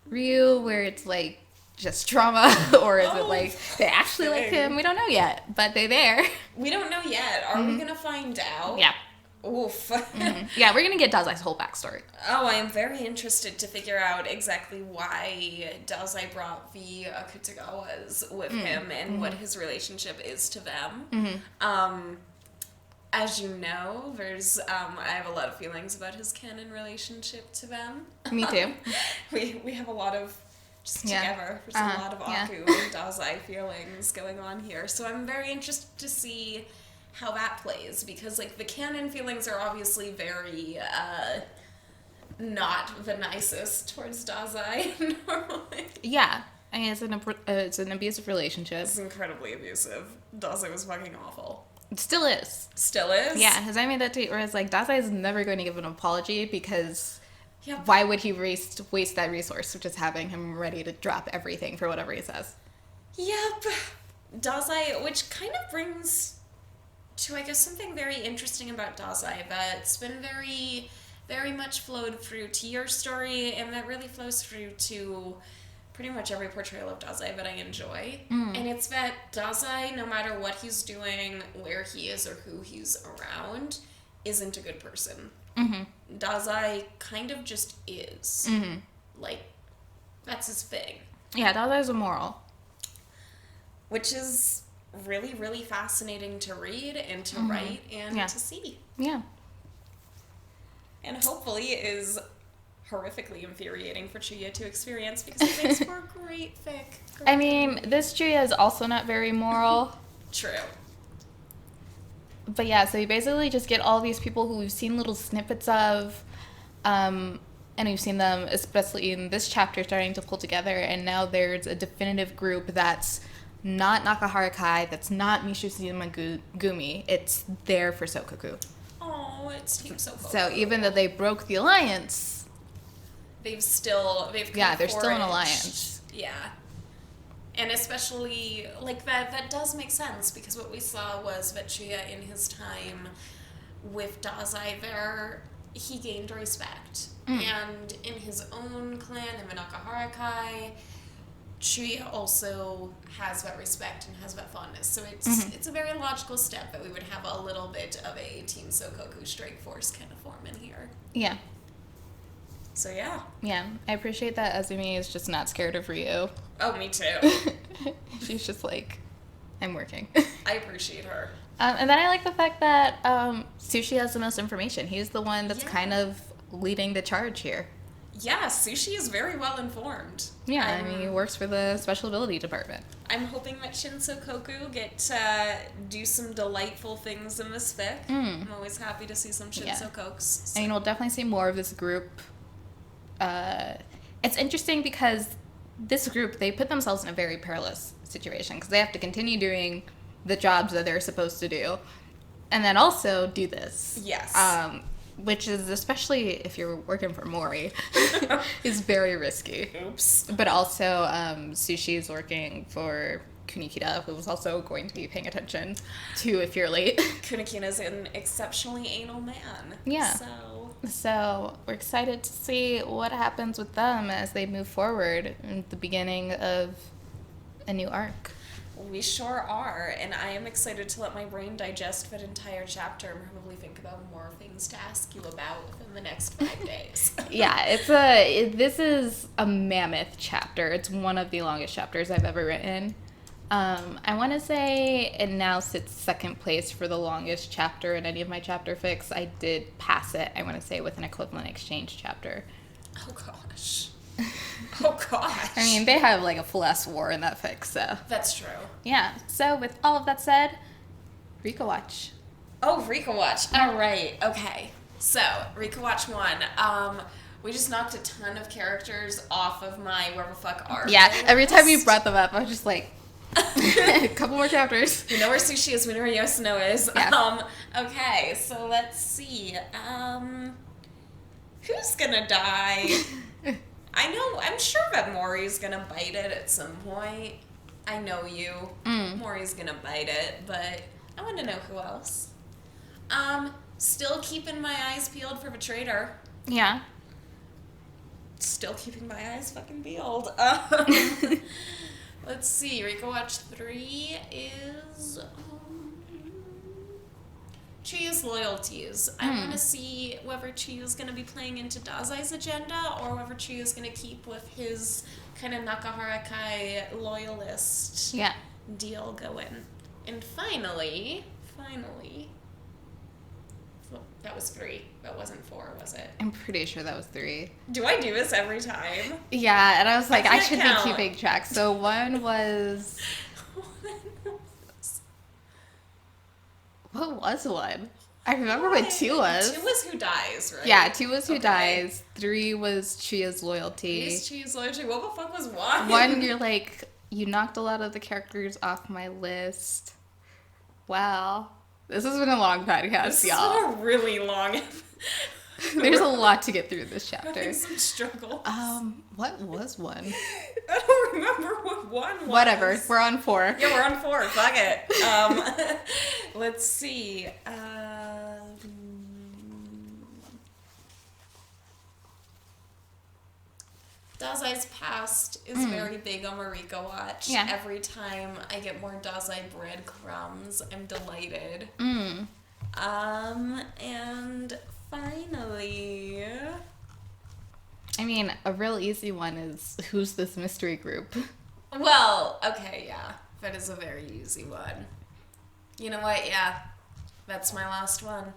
Ryu, where it's, like, just trauma, or is it like they actually like him? We don't know yet, but they're there. We don't know yet. Are we gonna find out? Yeah. Oof. Yeah, we're gonna get Dazai's whole backstory. Oh, I am very interested to figure out exactly why Dazai brought the Akutagawas with him and what his relationship is to them. As you know, there's I have a lot of feelings about his canon relationship to them. Me too. We have a lot of together. There's a lot of Aku and Dazai feelings going on here. So I'm very interested to see how that plays, because, like, the canon feelings are obviously very not the nicest towards Dazai normally. Yeah. I mean, it's an abusive relationship. It's incredibly abusive. Dazai was fucking awful. It still is. Still is? Yeah, because I made that tweet where it's like, Dazai is never going to give an apology because... Yep. Why would he waste that resource of just having him ready to drop everything for whatever he says? Yep. Dazai, which kind of brings to, I guess, something very interesting about Dazai that's been very, very much flowed through to your story, and that really flows through to pretty much every portrayal of Dazai that I enjoy. And it's that Dazai, no matter what he's doing, where he is, or who he's around, isn't a good person. Dazai kind of just is. Like, that's his thing. Yeah, Dazai's immoral. Which is really, really fascinating to read and to write and to see. Yeah. And hopefully is horrifically infuriating for Chuya to experience because it makes for a great fic. I mean, this Chuya is also not very moral. True. But yeah, so you basically just get all these people who we've seen little snippets of, and we've seen them, especially in this chapter, starting to pull together, and now there's a definitive group that's not Nakahara Kai, that's not Mishusima Gumi, it's there for Sokoku. Oh, it's Team Sokoku. So even though they broke the alliance, they're still an alliance. Yeah. And especially, like, that does make sense, because what we saw was Vetsuya in his time with Dazai there, he gained respect. And in his own clan, in Nakahara Kai, Chuya also has that respect and has that fondness. So it's a very logical step that we would have a little bit of a Team Sokoku Strike Force kind of form in here. Yeah. So yeah. Yeah, I appreciate that Azumi is just not scared of Ryu. Oh, me too. She's just like, I'm working. I appreciate her. And then I like the fact that Sushi has the most information. He's the one that's kind of leading the charge here. Yeah, Sushi is very well informed. Yeah, I mean, he works for the Special Ability Department. I'm hoping that Shin Sokoku get to do some delightful things in this fic. I'm always happy to see some Shin Sokoks. So. And we'll definitely see more of this group. It's interesting because this group, they put themselves in a very perilous situation because they have to continue doing the jobs that they're supposed to do and then also do this. Yes. Which is, especially if you're working for Mori, is very risky. Oops. But also, Sushi is working for Kunikida, who's also going to be paying attention to if you're late. Kunikida's an exceptionally anal man. Yeah. So we're excited to see what happens with them as they move forward in the beginning of a new arc. We sure are, and I am excited to let my brain digest that entire chapter and probably think about more things to ask you about within the next 5 days. Yeah, this is a mammoth chapter. It's one of the longest chapters I've ever written. I want to say it now sits second place for the longest chapter in any of my chapter fics. I did pass it, I want to say, with an equivalent exchange chapter. Oh, gosh. Oh, gosh. I mean, they have like a full ass war in that fic, so. That's true. Yeah, so with all of that said, Rika Watch. Oh, Rika Watch. All right. Okay. So, Rika Watch 1. We just knocked a ton of characters off of my where the fuck are they every list. time you brought them up, I was just like, a couple more chapters. We know where Sushi is, we know where Yoshino is. Yeah. Okay, so let's see. Who's gonna die? I'm sure that Mori's gonna bite it at some point. I know you. Mori's gonna bite it, but I want to know who else. Still keeping my eyes peeled for the traitor. Yeah. Still keeping my eyes fucking peeled. Let's see. Rika Watch 3 is Chiyu's loyalties. I want to see whether Chiyu's going to be playing into Dazai's agenda or whether Chiyu's going to keep with his kind of Nakahara Kai loyalist deal going. And finally, that was 3. That wasn't 4, was it? I'm pretty sure that was 3. Do I do this every time? Yeah, and I was like, I should count. be keeping track. So 1 was... What was 1? I remember what 2 was. 2 was who dies, right? Yeah, 2 was who dies. 3 was Chia's loyalty. 3 is Chia's loyalty. What the fuck was 1? 1, you're like, you knocked a lot of the characters off my list. Wow. This has been a long podcast, y'all. This has been a really long... There's a lot to get through this chapter. Having some struggles. What was 1? I don't remember what 1 was. Whatever. We're on 4. Yeah, we're on 4. Fuck it. Let's see. Dazai's past is very big on Rika Watch. Yeah. Every time I get more Dazai breadcrumbs, I'm delighted. And Finally. I mean, a real easy one is, who's this mystery group? Well, okay, yeah. That is a very easy one. You know what? Yeah. That's my last one.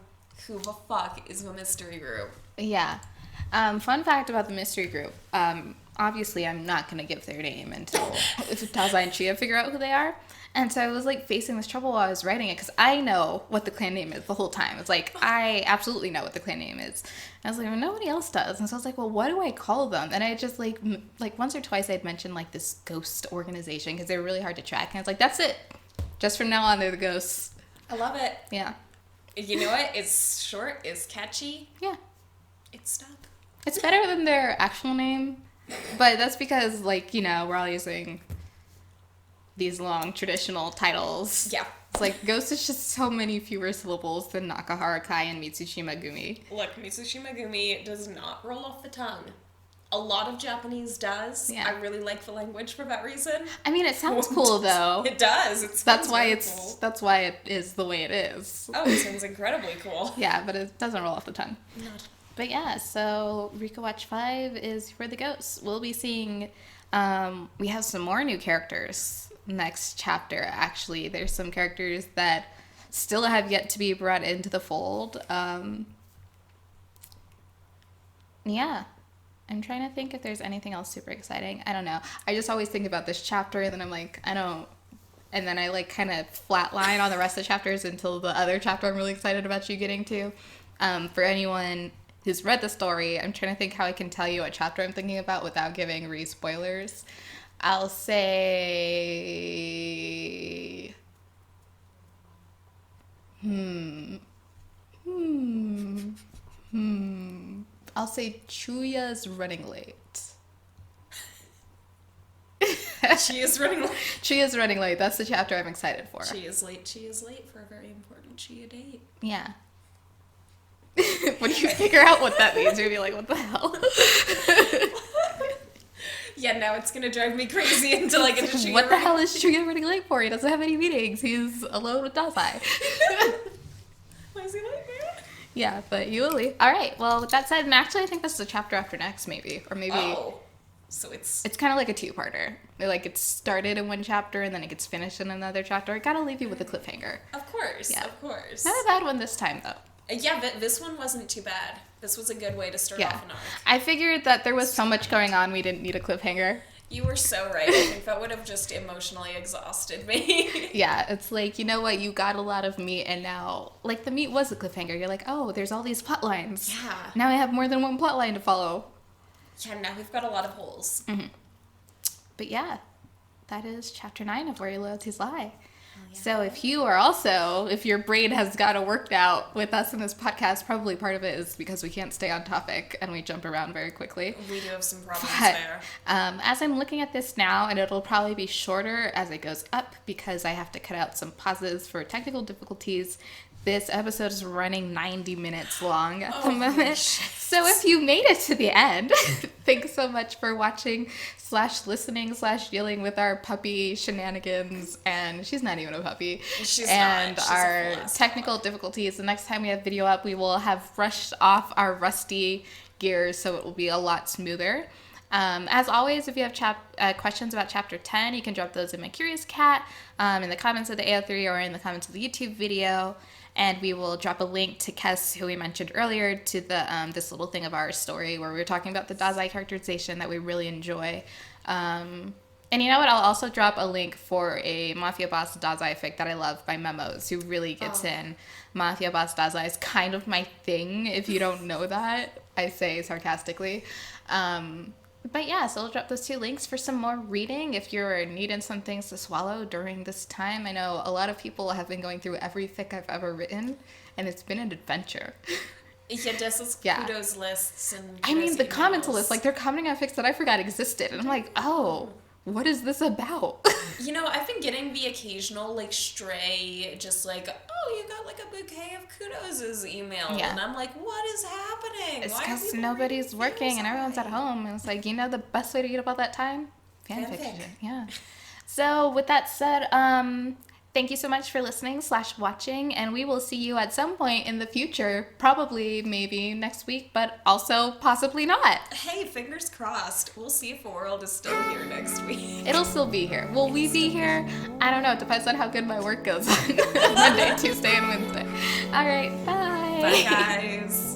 Who the fuck is the mystery group? Yeah. Fun fact about the mystery group. Obviously, I'm not going to give their name until Taza and Chia figure out who they are. And so I was like facing this trouble while I was writing it because I know what the clan name is the whole time. It's like, I absolutely know what the clan name is. And I was like, well, nobody else does. And so I was like, well, what do I call them? And I just like once or twice I'd mentioned like this ghost organization because they were really hard to track. And I was like, that's it. Just from now on, they're the ghosts. I love it. Yeah. You know what? It's short, it's catchy. Yeah. It's stuck. It's better than their actual name. But that's because, like, you know, we're all using these long traditional titles. Yeah. It's like, Ghost is just so many fewer syllables than Nakahara Kai and Mitsushima Gumi. Look, Mitsushima Gumi does not roll off the tongue. A lot of Japanese does. Yeah. I really like the language for that reason. I mean, it sounds cool, though. It does. That's why it is the way it is. Oh, it sounds incredibly cool. Yeah, but it doesn't roll off the tongue. Not. But yeah, so Rika Watch 5 is for the ghosts. We'll be seeing, we have some more new characters next chapter, actually. There's some characters that still have yet to be brought into the fold. Yeah. I'm trying to think if there's anything else super exciting. I don't know. I just always think about this chapter and then I'm like, I don't... And then I like kind of flatline on the rest of the chapters until the other chapter I'm really excited about you getting to. For anyone who's read the story, I'm trying to think how I can tell you what chapter I'm thinking about without giving re-spoilers. I'll say... I'll say Chuya's running late. She is running late. Chuya's running late. That's the chapter I'm excited for. She is late. She is late for a very important Chia date. Yeah. When you figure out what that means, you'll be like, what the hell? Yeah, now it's gonna drive me crazy until I get to Chuya. What the hell is Chuya running late for? He doesn't have any meetings. He's alone with Dazai. Why is he late, man? Yeah, but you will leave. All right. Well, with that said, and actually, I think this is a chapter after next, maybe, or maybe. Oh, so it's kind of like a two-parter. Like it started in one chapter and then it gets finished in another chapter. I gotta leave you with a cliffhanger. Of course, Yeah. of course. Not a bad one this time, though. Yeah, but this one wasn't too bad. This was a good way to start off an arc. I figured that there was so much going on, we didn't need a cliffhanger. You were so right. I think that would have just emotionally exhausted me. Yeah, it's like, you know what, you got a lot of meat and now, like, the meat was a cliffhanger. You're like, oh, there's all these plot lines. Yeah. Now I have more than one plot line to follow. Yeah, now we've got a lot of holes. Mm-hmm. But yeah, that is chapter 9 of Where Your Loyalties Lie. Yeah. So if your brain has got it worked out with us in this podcast, probably part of it is because we can't stay on topic and we jump around very quickly. We do have some problems But, there. As I'm looking at this now, and it'll probably be shorter as it goes up because I have to cut out some pauses for technical difficulties. This episode is running 90 minutes long at the moment. So if you made it to the end, thanks so much for watching / listening / dealing with our puppy shenanigans. And she's not even a puppy. She's and not. She's our technical difficulties. The next time we have video up, we will have brushed off our rusty gears so it will be a lot smoother. As always, if you have questions about Chapter 10, you can drop those in my Curious Cat, in the comments of the AO3 or in the comments of the YouTube video. And we will drop a link to Kes, who we mentioned earlier, to the this little thing of our story where we were talking about the Dazai characterization that we really enjoy. And you know what? I'll also drop a link for a Mafia Boss Dazai fic that I love by Memos, who really gets in. Mafia Boss Dazai is kind of my thing, if you don't know that. I say sarcastically. But yeah, so I'll drop those 2 links for some more reading if you're needing some things to swallow during this time. I know a lot of people have been going through every fic I've ever written, and it's been an adventure. Yeah, Dessa's kudos lists and I mean, the emails. comments list, like, they're commenting on fics that I forgot existed, and I'm like, oh, what is this about? You know, I've been getting the occasional, like, stray, just like, oh, you got, like, a bouquet of kudos' email. Yeah. And I'm like, what is happening? It's Why are because people nobody's reading working and Dazai? everyone's at home. And it's like, you know the best way to get up all that time? Fanfiction. Fanfic. Yeah. So with that said, Thank you so much for listening / watching, and we will see you at some point in the future, probably maybe next week, but also possibly not. Hey, fingers crossed. We'll see if the world is still here next week. It'll still be here. Will we be here? I don't know. It depends on how good my work goes on Monday, Tuesday, and Wednesday. All right, bye. Bye, guys.